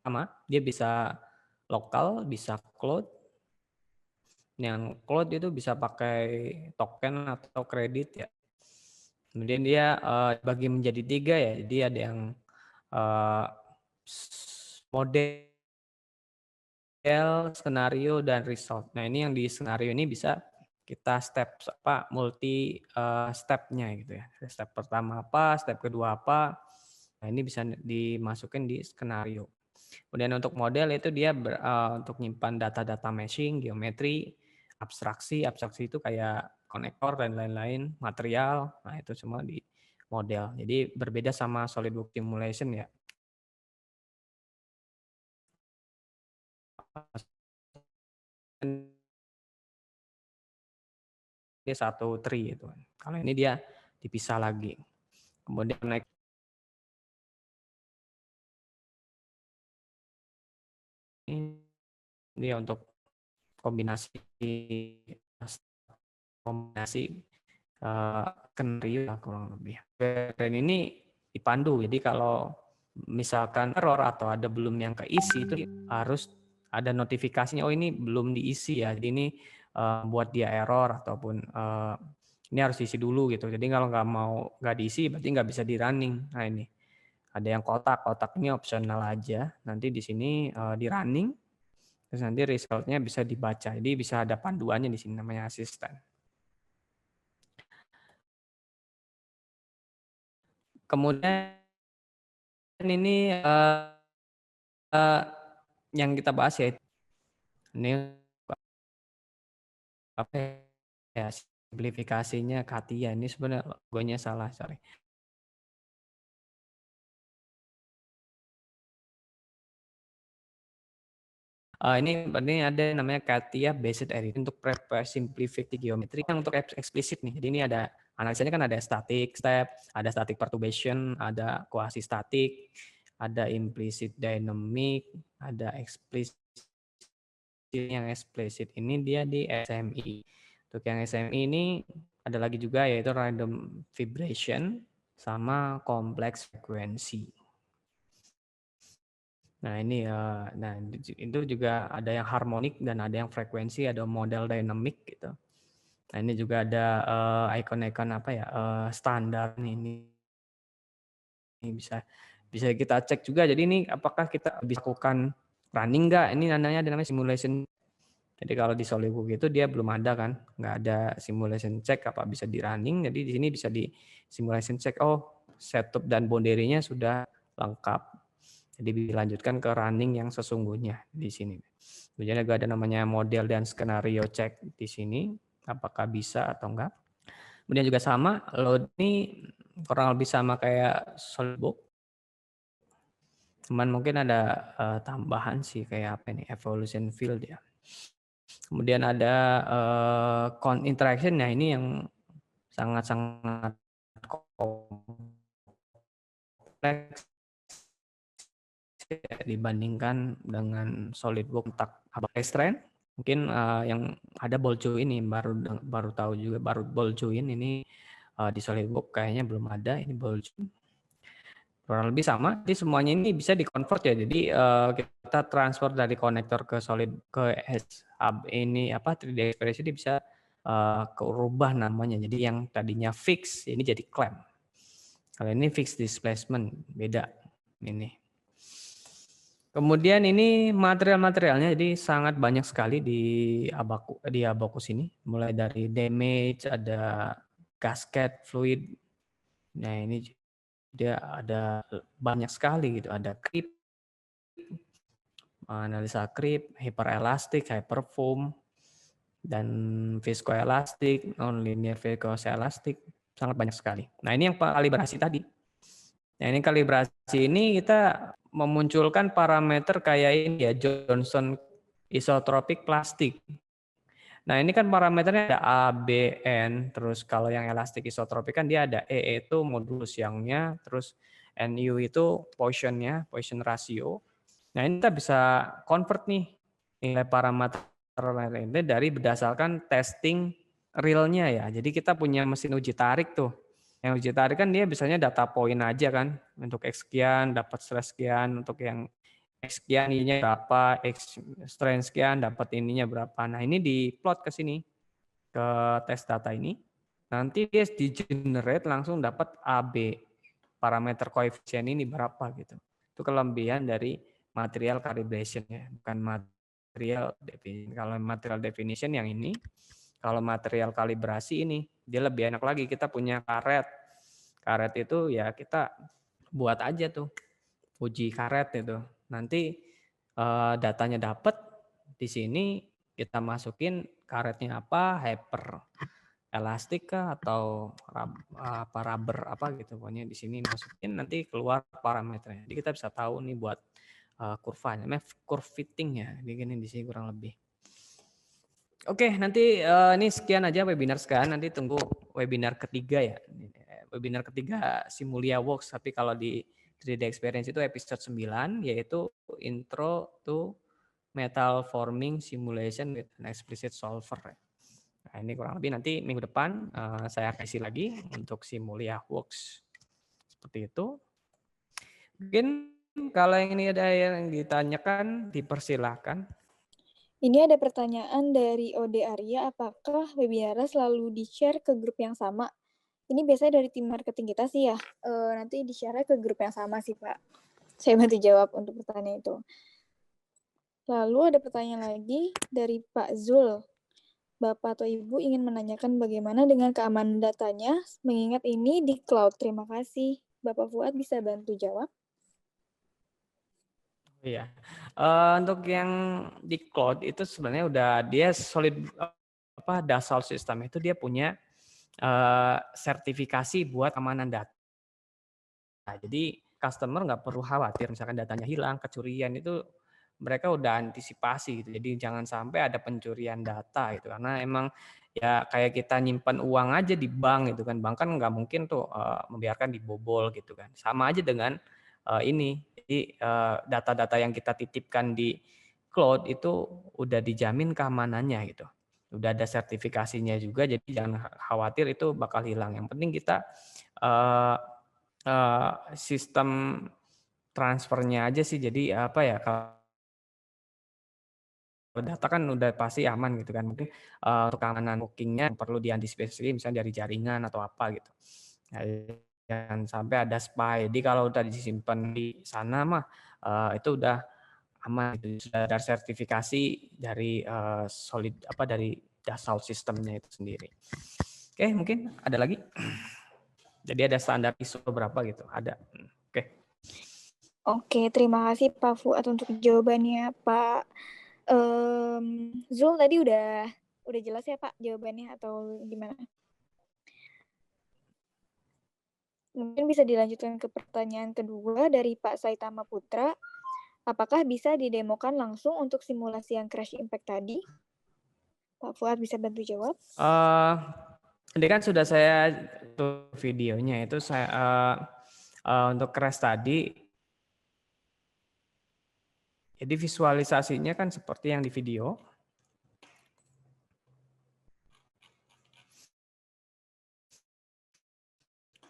sama, dia bisa lokal, bisa cloud. Yang cloud itu bisa pakai token atau kredit ya. Kemudian dia bagi menjadi 3 ya. Jadi ada yang model, skenario, dan result. Nah ini yang di skenario ini bisa kita multi step-nya gitu ya. Step pertama apa, step kedua apa. Nah ini bisa dimasukin di skenario. Kemudian untuk model itu dia untuk nyimpan data-data meshing, geometri, abstraksi itu kayak konektor dan lain-lain, material. Nah itu semua di model. Jadi berbeda sama SolidWorks simulation ya. Dia 1 tree gitu. Kalau ini dia dipisah lagi. Kemudian naik ini untuk kombinasi skenario kurang lebih. Dan ini dipandu. Jadi kalau misalkan error atau ada belum yang keisi itu harus ada notifikasinya. Oh ini belum diisi ya. Jadi ini buat dia error ataupun ini harus diisi dulu gitu. Jadi kalau nggak diisi berarti nggak bisa di running. Nah ini ada yang kotak ini opsional aja. Nanti di sini di running. Terus nanti resultnya bisa dibaca. Jadi bisa ada panduannya di sini namanya asisten. Kemudian ini yang kita bahas ya ini apa ya simplifikasinya Katia ini sebenarnya logonya salah, sorry. Ini ada namanya Katia Based Area untuk simplified geometri yang untuk eksplisit nih. Jadi ini ada analisanya kan ada static step, ada static perturbation, ada quasi static, ada implicit dynamic, ada explicit. Yang explicit ini dia di SMI. Untuk yang SMI ini ada lagi juga yaitu random vibration sama complex frequency. Nah ini itu juga ada yang harmonik dan ada yang frekuensi, ada model dynamic gitu. Nah ini juga ada icon-icon standar ini bisa kita cek juga. Jadi ini apakah kita bisa lakukan running nggak? Ini ada namanya simulation. Jadi kalau di SolidWorks itu dia belum ada kan, nggak ada simulation check apa bisa di running. Jadi di sini bisa di simulation check. Oh setup dan boundary-nya sudah lengkap. Jadi dilanjutkan ke running yang sesungguhnya di sini. Kemudian juga ada namanya model dan skenario check di sini, apakah bisa atau enggak. Kemudian juga sama, load ini kurang lebih sama kayak SolidWorks. Cuman mungkin ada tambahan sih kayak apa nih, evolution field ya. Kemudian ada interaction, nah ini yang sangat-sangat kompleks dibandingkan dengan SolidWorks. Strand mungkin yang ada ball joint ini baru tahu juga, baru ball joint ini di SolidWorks kayaknya belum ada ini ball joint. Kurang lebih sama, jadi semuanya ini bisa di-convert ya. Jadi kita transfer dari konektor ke hub ini 3D Experience ini bisa keubah namanya. Jadi yang tadinya fix ini jadi clamp. Kalau ini fixed displacement beda ini. Kemudian ini material-materialnya jadi sangat banyak sekali di Abaqus ini. Mulai dari damage, ada gasket, fluid. Nah ini dia ada banyak sekali gitu. Ada creep, analisa creep, hyperelastic, hyperfoam, dan viscoelastic, non-linear viscoelastic. Sangat banyak sekali. Nah ini yang kalibrasi tadi. Nah ini kalibrasi ini kita memunculkan parameter kayak ini ya, Johnson isotropic plastik. Nah ini kan parameternya ada A, B, N, terus kalau yang elastik isotropik kan dia ada E itu modulus Youngnya, terus NU itu Poisson ratio. Nah ini kita bisa convert nih nilai parameter ini dari berdasarkan testing realnya ya. Jadi kita punya mesin uji tarik tuh. Yang uji tarik kan dia biasanya data point aja kan, untuk X sekian dapat stress sekian, untuk yang X sekian ininya berapa, X strain sekian dapat ininya berapa. Nah ini diplot ke sini, ke tes data ini. Nanti dia di generate langsung dapat AB, parameter koefisien ini berapa gitu. Itu kelebihan dari material calibration ya, bukan material definition. Kalau material definition yang ini, kalau material kalibrasi ini, dia lebih enak lagi. Kita punya karet. Karet itu ya kita buat aja tuh, uji karet itu. Nanti datanya dapat, di sini kita masukin karetnya apa, hyper elastik kah atau rubber apa gitu. Pokoknya di sini masukin nanti keluar parameternya. Jadi kita bisa tahu nih buat kurvanya, namanya curve fitting ya. Begini di sini kurang lebih. Oke, nanti ini sekian aja webinar sekarang. Nanti tunggu webinar ketiga ya. Webinar ketiga Simulia Works. Tapi kalau di 3D Experience itu episode 9, yaitu Intro to Metal Forming Simulation with an Explicit Solver. Nah, ini kurang lebih nanti minggu depan saya kasih lagi untuk Simulia Works. Seperti itu. Mungkin kalau yang ini ada yang ditanyakan, dipersilahkan. Ini ada pertanyaan dari Ode Arya, apakah webinarnya selalu di-share ke grup yang sama? Ini biasanya dari tim marketing kita sih ya, nanti di-share ke grup yang sama sih Pak. Saya bantu jawab untuk pertanyaan itu. Lalu ada pertanyaan lagi dari Pak Zul. Bapak atau Ibu ingin menanyakan bagaimana dengan keamanan datanya, mengingat ini di cloud. Terima kasih. Bapak Fuad bisa bantu jawab? Iya, untuk yang di cloud itu sebenarnya udah dia Dassault System itu dia punya sertifikasi buat keamanan data. Jadi customer nggak perlu khawatir misalkan datanya hilang, kecurian itu mereka udah antisipasi gitu. Jadi jangan sampai ada pencurian data gitu karena emang ya kayak kita nyimpan uang aja di bank gitu kan. Bank kan nggak mungkin tuh membiarkan dibobol gitu kan. Sama aja dengan ini. Jadi data-data yang kita titipkan di cloud itu udah dijamin keamanannya gitu. Udah ada sertifikasinya juga, jadi jangan khawatir itu bakal hilang. Yang penting kita sistem transfernya aja sih. Jadi apa ya, kalau data kan udah pasti aman gitu kan. Mungkin untuk keamanan bookingnya perlu diantisipasi misalnya dari jaringan atau apa gitu. Nah, jangan sampai ada spy. Jadi kalau udah disimpan di sana mah itu udah aman gitu. Sudah ada sertifikasi dari dari Dassault sistemnya itu sendiri. Oke, mungkin ada lagi. Jadi ada standar ISO berapa gitu, ada. Oke, terima kasih Pak Fuad untuk jawabannya Pak. Zul tadi udah jelas ya Pak jawabannya atau gimana? Mungkin bisa dilanjutkan ke pertanyaan kedua dari Pak Saitama Putra. Apakah bisa didemokan langsung untuk simulasi yang crash impact tadi? Pak Fuad bisa bantu jawab? Ini kan sudah saya tuh videonya itu saya untuk crash tadi. Jadi visualisasinya kan seperti yang di video.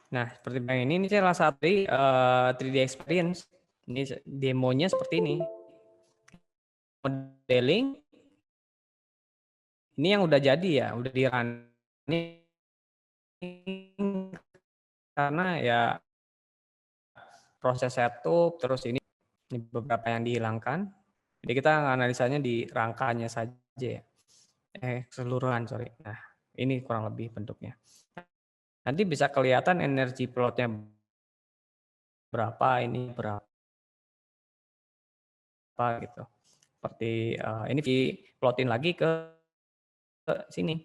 Nah, seperti yang ini salah satu 3D experience. Ini demonya seperti ini. Modeling. Ini yang udah jadi ya, udah di running karena ya proses setup terus ini beberapa yang dihilangkan. Jadi kita analisanya di rangkanya saja ya. Keseluruhan, sorry. Nah, ini kurang lebih bentuknya. Nanti bisa kelihatan energi plotnya berapa, ini berapa gitu. Seperti ini diplotin lagi ke sini.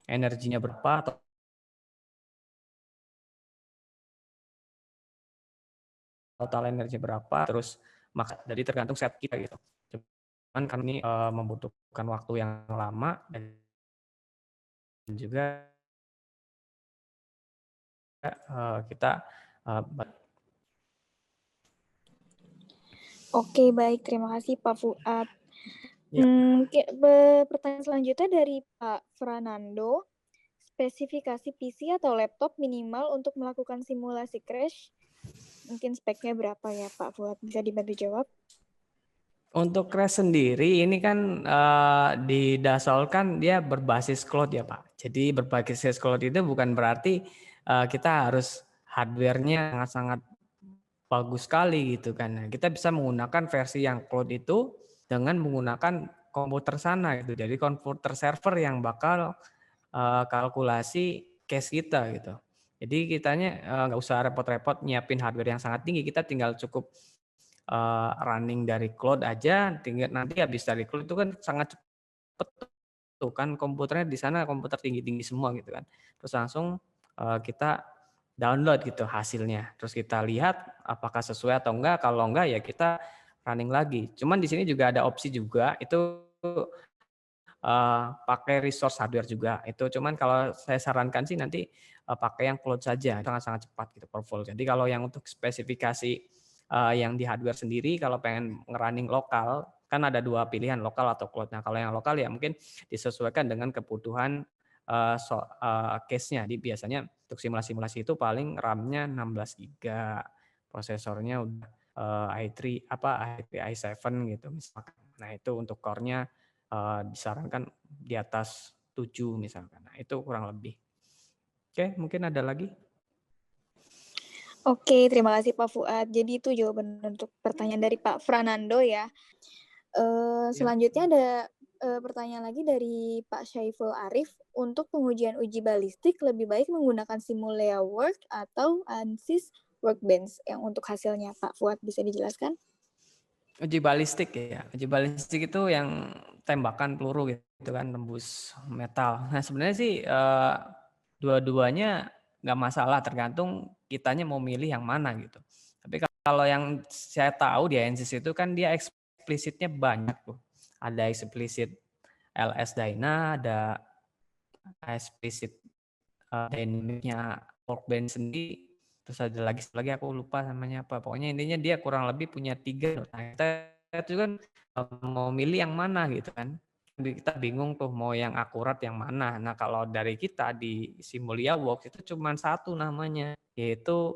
Energinya berapa atau total energi berapa, terus jadi tergantung set kita gitu. Cuman kan ini membutuhkan waktu yang lama dan juga kita Oke, baik. Terima kasih Pak Fuad. ya. Pertanyaan selanjutnya dari Pak Fernando. Spesifikasi PC atau laptop minimal untuk melakukan simulasi crash? Mungkin speknya berapa ya Pak Fuad? Bisa dibantu jawab? Untuk crash sendiri ini kan di Dassault kan dia berbasis cloud ya Pak. Jadi berbasis cloud itu bukan berarti kita harus hardware-nya sangat-sangat bagus sekali gitu kan. Nah, kita bisa menggunakan versi yang cloud itu dengan menggunakan komputer sana gitu. Jadi komputer server yang bakal kalkulasi cache kita gitu. Jadi kitanya nggak usah repot-repot nyiapin hardware yang sangat tinggi. Kita tinggal cukup running dari cloud aja. Tinggal nanti habis dari cloud itu kan sangat cepet tuh kan komputernya di sana komputer tinggi-tinggi semua gitu kan. Terus langsung kita download gitu hasilnya. Terus kita lihat apakah sesuai atau enggak. Kalau enggak ya kita running lagi. Cuman di sini juga ada opsi juga itu pakai resource hardware juga. Itu cuman kalau saya sarankan sih nanti pakai yang cloud saja. Sangat-sangat cepat gitu perform. Jadi kalau yang untuk spesifikasi yang di hardware sendiri kalau pengen ngerunning lokal kan ada dua pilihan lokal atau cloud. Nah kalau yang lokal ya mungkin disesuaikan dengan kebutuhan case-nya. Jadi biasanya untuk simulasi-simulasi itu paling RAM-nya 16 GB, prosesornya udah i3 i7 gitu misalkan. Nah itu untuk core-nya disarankan di atas 7 misalkan. Nah itu kurang lebih. Oke, mungkin ada lagi. Oke, terima kasih Pak Fuad. Jadi itu jawaban untuk pertanyaan dari Pak Fernando ya. Selanjutnya ada pertanyaan lagi dari Pak Syaiful Arif. Untuk pengujian uji balistik lebih baik menggunakan Simulia Work atau ANSYS Workbench yang untuk hasilnya Pak Fuad bisa dijelaskan? Uji balistik ya. Uji balistik itu yang tembakan peluru gitu kan tembus metal. Nah sebenarnya sih dua-duanya nggak masalah tergantung kitanya mau milih yang mana gitu. Tapi kalau yang saya tahu di ANSYS itu kan dia eksplisitnya banyak tuh. Ada eksplisit LS Dyna, ada eksplisit dynamicnya Workbench sendiri. Terus ada lagi aku lupa namanya apa. Pokoknya intinya dia kurang lebih punya 3. Nah, kita itu kan mau milih yang mana gitu kan. Kita bingung tuh mau yang akurat yang mana. Nah kalau dari kita di Simulia Works itu cuma satu namanya, yaitu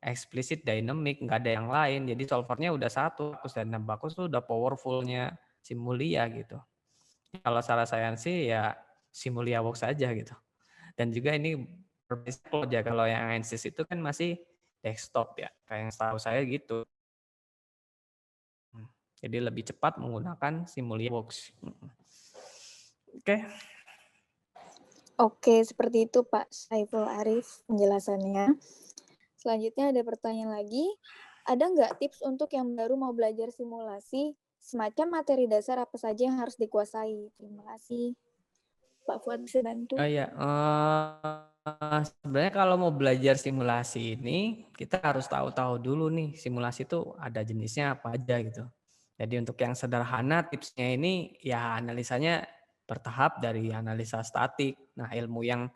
explicit dynamic, nggak ada yang lain. Jadi solvernya udah satu, dan bagus tuh udah powerfulnya Simulia gitu. Kalau salah saya sih ya Simulia Works aja gitu. Dan juga ini berbasis cloud ya, kalau yang ANSYS itu kan masih desktop ya, kayak yang setahu saya gitu. Jadi lebih cepat menggunakan Simulia Works. Oke. Oke, seperti itu Pak Saiful Arif penjelasannya. Selanjutnya ada pertanyaan lagi. Ada nggak tips untuk yang baru mau belajar simulasi? Semacam materi dasar apa saja yang harus dikuasai? Terima kasih. Pak Fuad bisa bantu? Oh iya, sebenarnya kalau mau belajar simulasi ini, kita harus tahu-tahu dulu nih simulasi itu ada jenisnya apa aja gitu. Jadi untuk yang sederhana tipsnya ini ya analisanya bertahap dari analisa statik. Nah ilmu yang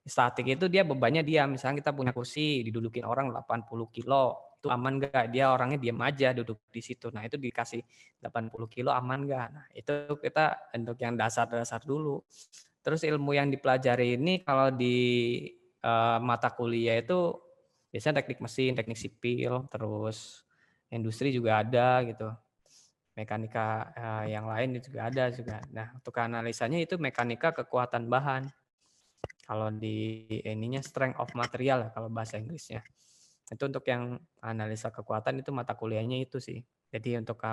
statik itu dia bebannya diam. Misalnya kita punya kursi didudukin orang 80 kilo, itu aman nggak? Dia orangnya diam aja duduk di situ. Nah itu dikasih 80 kilo aman nggak? Nah itu kita untuk yang dasar-dasar dulu. Terus ilmu yang dipelajari ini kalau di mata kuliah itu biasanya teknik mesin, teknik sipil, terus industri juga ada gitu. Mekanika yang lain juga ada juga. Nah, untuk analisanya itu mekanika kekuatan bahan. Kalau di ininya strength of material ya, kalau bahasa Inggrisnya. Itu untuk yang analisa kekuatan itu mata kuliahnya itu sih. Jadi untuk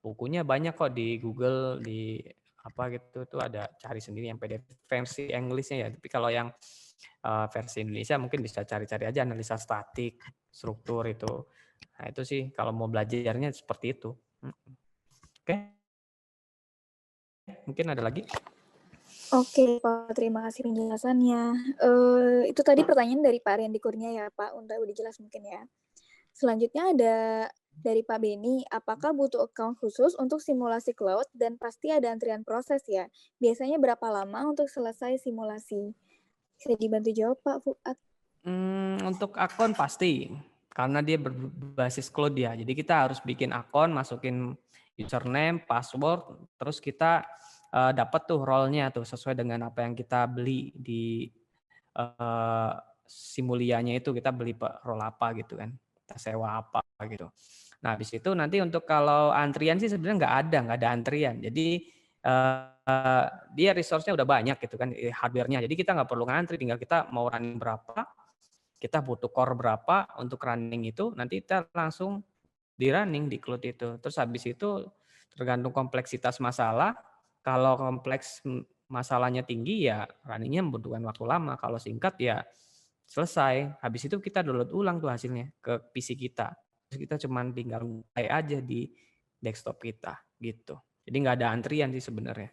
bukunya banyak kok di Google, di apa gitu tuh ada cari sendiri yang PDF versi Inggrisnya ya. Tapi kalau yang versi Indonesia mungkin bisa cari-cari aja analisa statik, struktur itu. Nah itu sih kalau mau belajarnya seperti itu. Oke, mungkin ada lagi? Oke, Pak, terima kasih penjelasannya. Itu tadi pertanyaan dari Pak Riandi Kurnia ya, Pak. Udah jelas mungkin ya. Selanjutnya ada dari Pak Beni, apakah butuh account khusus untuk simulasi cloud dan pasti ada antrian proses ya? Biasanya berapa lama untuk selesai simulasi? Bisa dibantu jawab, Pak Fuad? Untuk akun pasti, karena dia berbasis cloud ya. Jadi kita harus bikin akun, masukin username, password, terus kita dapat tuh role-nya tuh sesuai dengan apa yang kita beli di Simulianya itu kita beli role apa gitu kan, kita sewa apa gitu. Nah habis itu nanti untuk kalau antrian sih sebenarnya nggak ada antrian. Jadi dia resource-nya udah banyak gitu kan hardware-nya. Jadi kita nggak perlu ngantri, tinggal kita mau running berapa, kita butuh core berapa untuk running itu, nanti kita langsung di running di cloud itu. Terus habis itu tergantung kompleksitas masalah. Kalau kompleks masalahnya tinggi ya runningnya membutuhkan waktu lama. Kalau singkat ya selesai. Habis itu kita download ulang tuh hasilnya ke PC kita. Terus kita cuman tinggal play aja di desktop kita gitu. Jadi nggak ada antrian sih sebenarnya.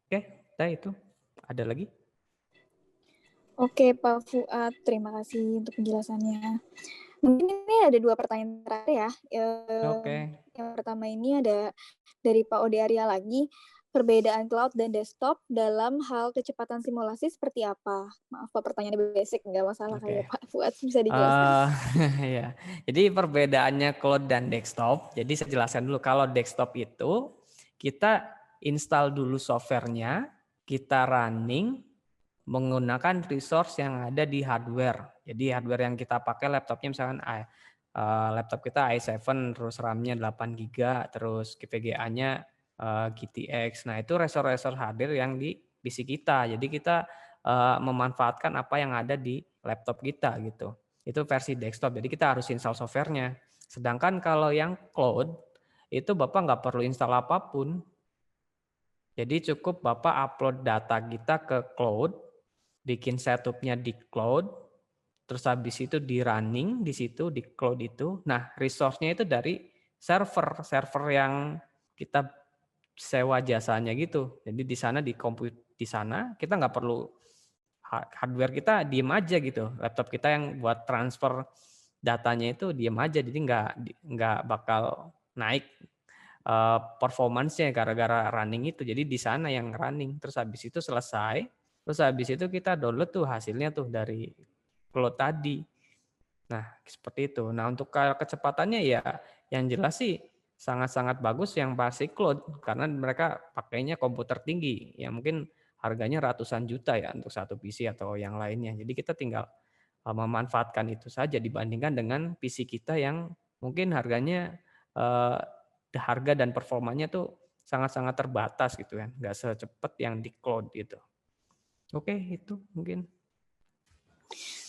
Oke, itu. Ada lagi? Oke, Pak Fuad, terima kasih untuk penjelasannya. Mungkin ini ada 2 pertanyaan terakhir ya. Oke. Yang pertama ini ada dari Pak Ode Arya lagi. Perbedaan cloud dan desktop dalam hal kecepatan simulasi seperti apa? Maaf Pak, pertanyaannya basic, nggak masalah kayak Pak Fuad, bisa dijelaskan? Ya. Jadi perbedaannya cloud dan desktop. Jadi saya jelaskan dulu. Kalau desktop itu kita install dulu softwarenya, kita running menggunakan resource yang ada di hardware. Jadi hardware yang kita pakai laptopnya misalkan laptop kita i7 terus RAM-nya 8 GB terus VGA-nya GTX. Nah, itu resource hardware yang di PC kita. Jadi kita memanfaatkan apa yang ada di laptop kita gitu. Itu versi desktop. Jadi kita harus install softwarenya. Sedangkan kalau yang cloud itu Bapak nggak perlu install apapun. Jadi cukup Bapak upload data kita ke cloud, bikin setupnya di cloud, terus habis itu di running di situ di cloud itu. Nah, resource-nya itu dari server yang kita sewa jasanya gitu. Jadi di sana di komputer di sana kita nggak perlu hardware kita diem aja gitu. Laptop kita yang buat transfer datanya itu diem aja, jadi nggak bakal naik performance-nya gara-gara running itu. Jadi di sana yang running. Terus habis itu selesai, terus habis itu kita download tuh hasilnya tuh dari cloud tadi. Nah, seperti itu. Nah, untuk kecepatannya ya yang jelas sih sangat-sangat bagus yang pasti cloud karena mereka pakainya komputer tinggi yang mungkin harganya ratusan juta ya untuk satu PC atau yang lainnya. Jadi kita tinggal memanfaatkan itu saja dibandingkan dengan PC kita yang mungkin harganya harga dan performanya tuh sangat-sangat terbatas gitu kan, nggak secepat yang di cloud gitu. Oke, itu mungkin.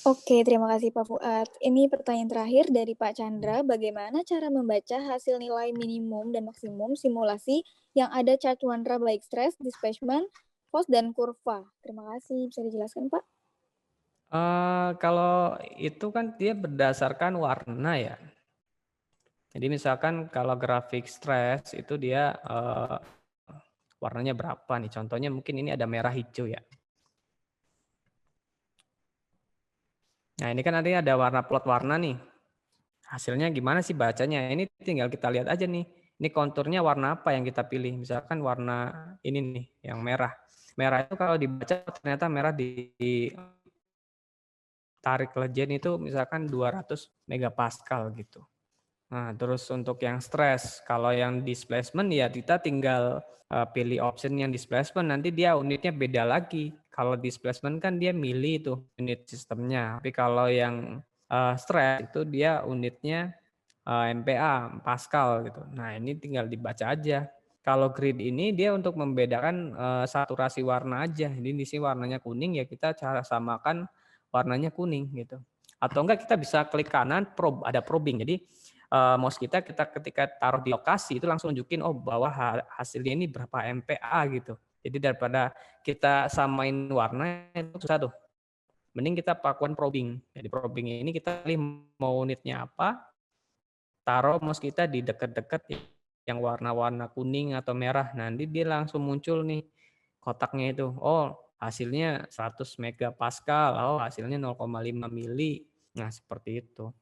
Oke, terima kasih Pak Fuad. Ini pertanyaan terakhir dari Pak Chandra. Bagaimana cara membaca hasil nilai minimum dan maksimum simulasi yang ada chart Chandra baik stress, displacement, force, dan kurva? Terima kasih. Bisa dijelaskan Pak? Kalau itu kan dia berdasarkan warna ya. Jadi misalkan kalau grafik stress itu dia warnanya berapa nih. Contohnya mungkin ini ada merah hijau ya. Nah, ini kan artinya ada warna plot warna nih. Hasilnya gimana sih bacanya? Ini tinggal kita lihat aja nih. Ini konturnya warna apa yang kita pilih? Misalkan warna ini nih, yang merah. Merah itu kalau dibaca ternyata merah ditarik legend itu misalkan 200 megapascal gitu. Nah, terus untuk yang stres, kalau yang displacement ya kita tinggal pilih option yang displacement, nanti dia unitnya beda lagi. Kalau displacement kan dia mili itu unit sistemnya, tapi kalau yang stres itu dia unitnya MPa, Pascal gitu. Nah, ini tinggal dibaca aja. Kalau grid ini dia untuk membedakan saturasi warna aja. Jadi di sini warnanya kuning ya kita cara samakan warnanya kuning gitu. Atau enggak kita bisa klik kanan ada probing. Jadi mouse kita ketika taruh di lokasi itu langsung nunjukin bahwa hasilnya ini berapa MPa gitu. Jadi daripada kita samain warna itu susah tuh. Mending kita pakuan probing. Jadi probing ini kita pilih mau unitnya apa, taruh mouse kita di dekat-dekat yang warna-warna kuning atau merah. Nanti dia langsung muncul nih kotaknya itu. Oh, hasilnya 100 megapascal. Oh, hasilnya 0,5 mili. Nah, seperti itu.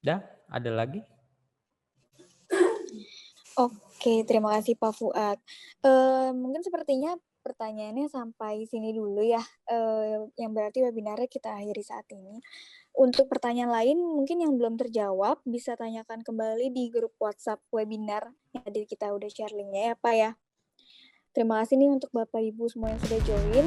Udah, ada lagi? Oke, terima kasih Pak Fuad. Mungkin sepertinya pertanyaannya sampai sini dulu ya. Yang berarti webinarnya kita akhiri saat ini. Untuk pertanyaan lain mungkin yang belum terjawab bisa tanyakan kembali di grup WhatsApp webinar yang tadi kita udah share linknya ya Pak ya. Terima kasih nih untuk Bapak Ibu semua yang sudah join.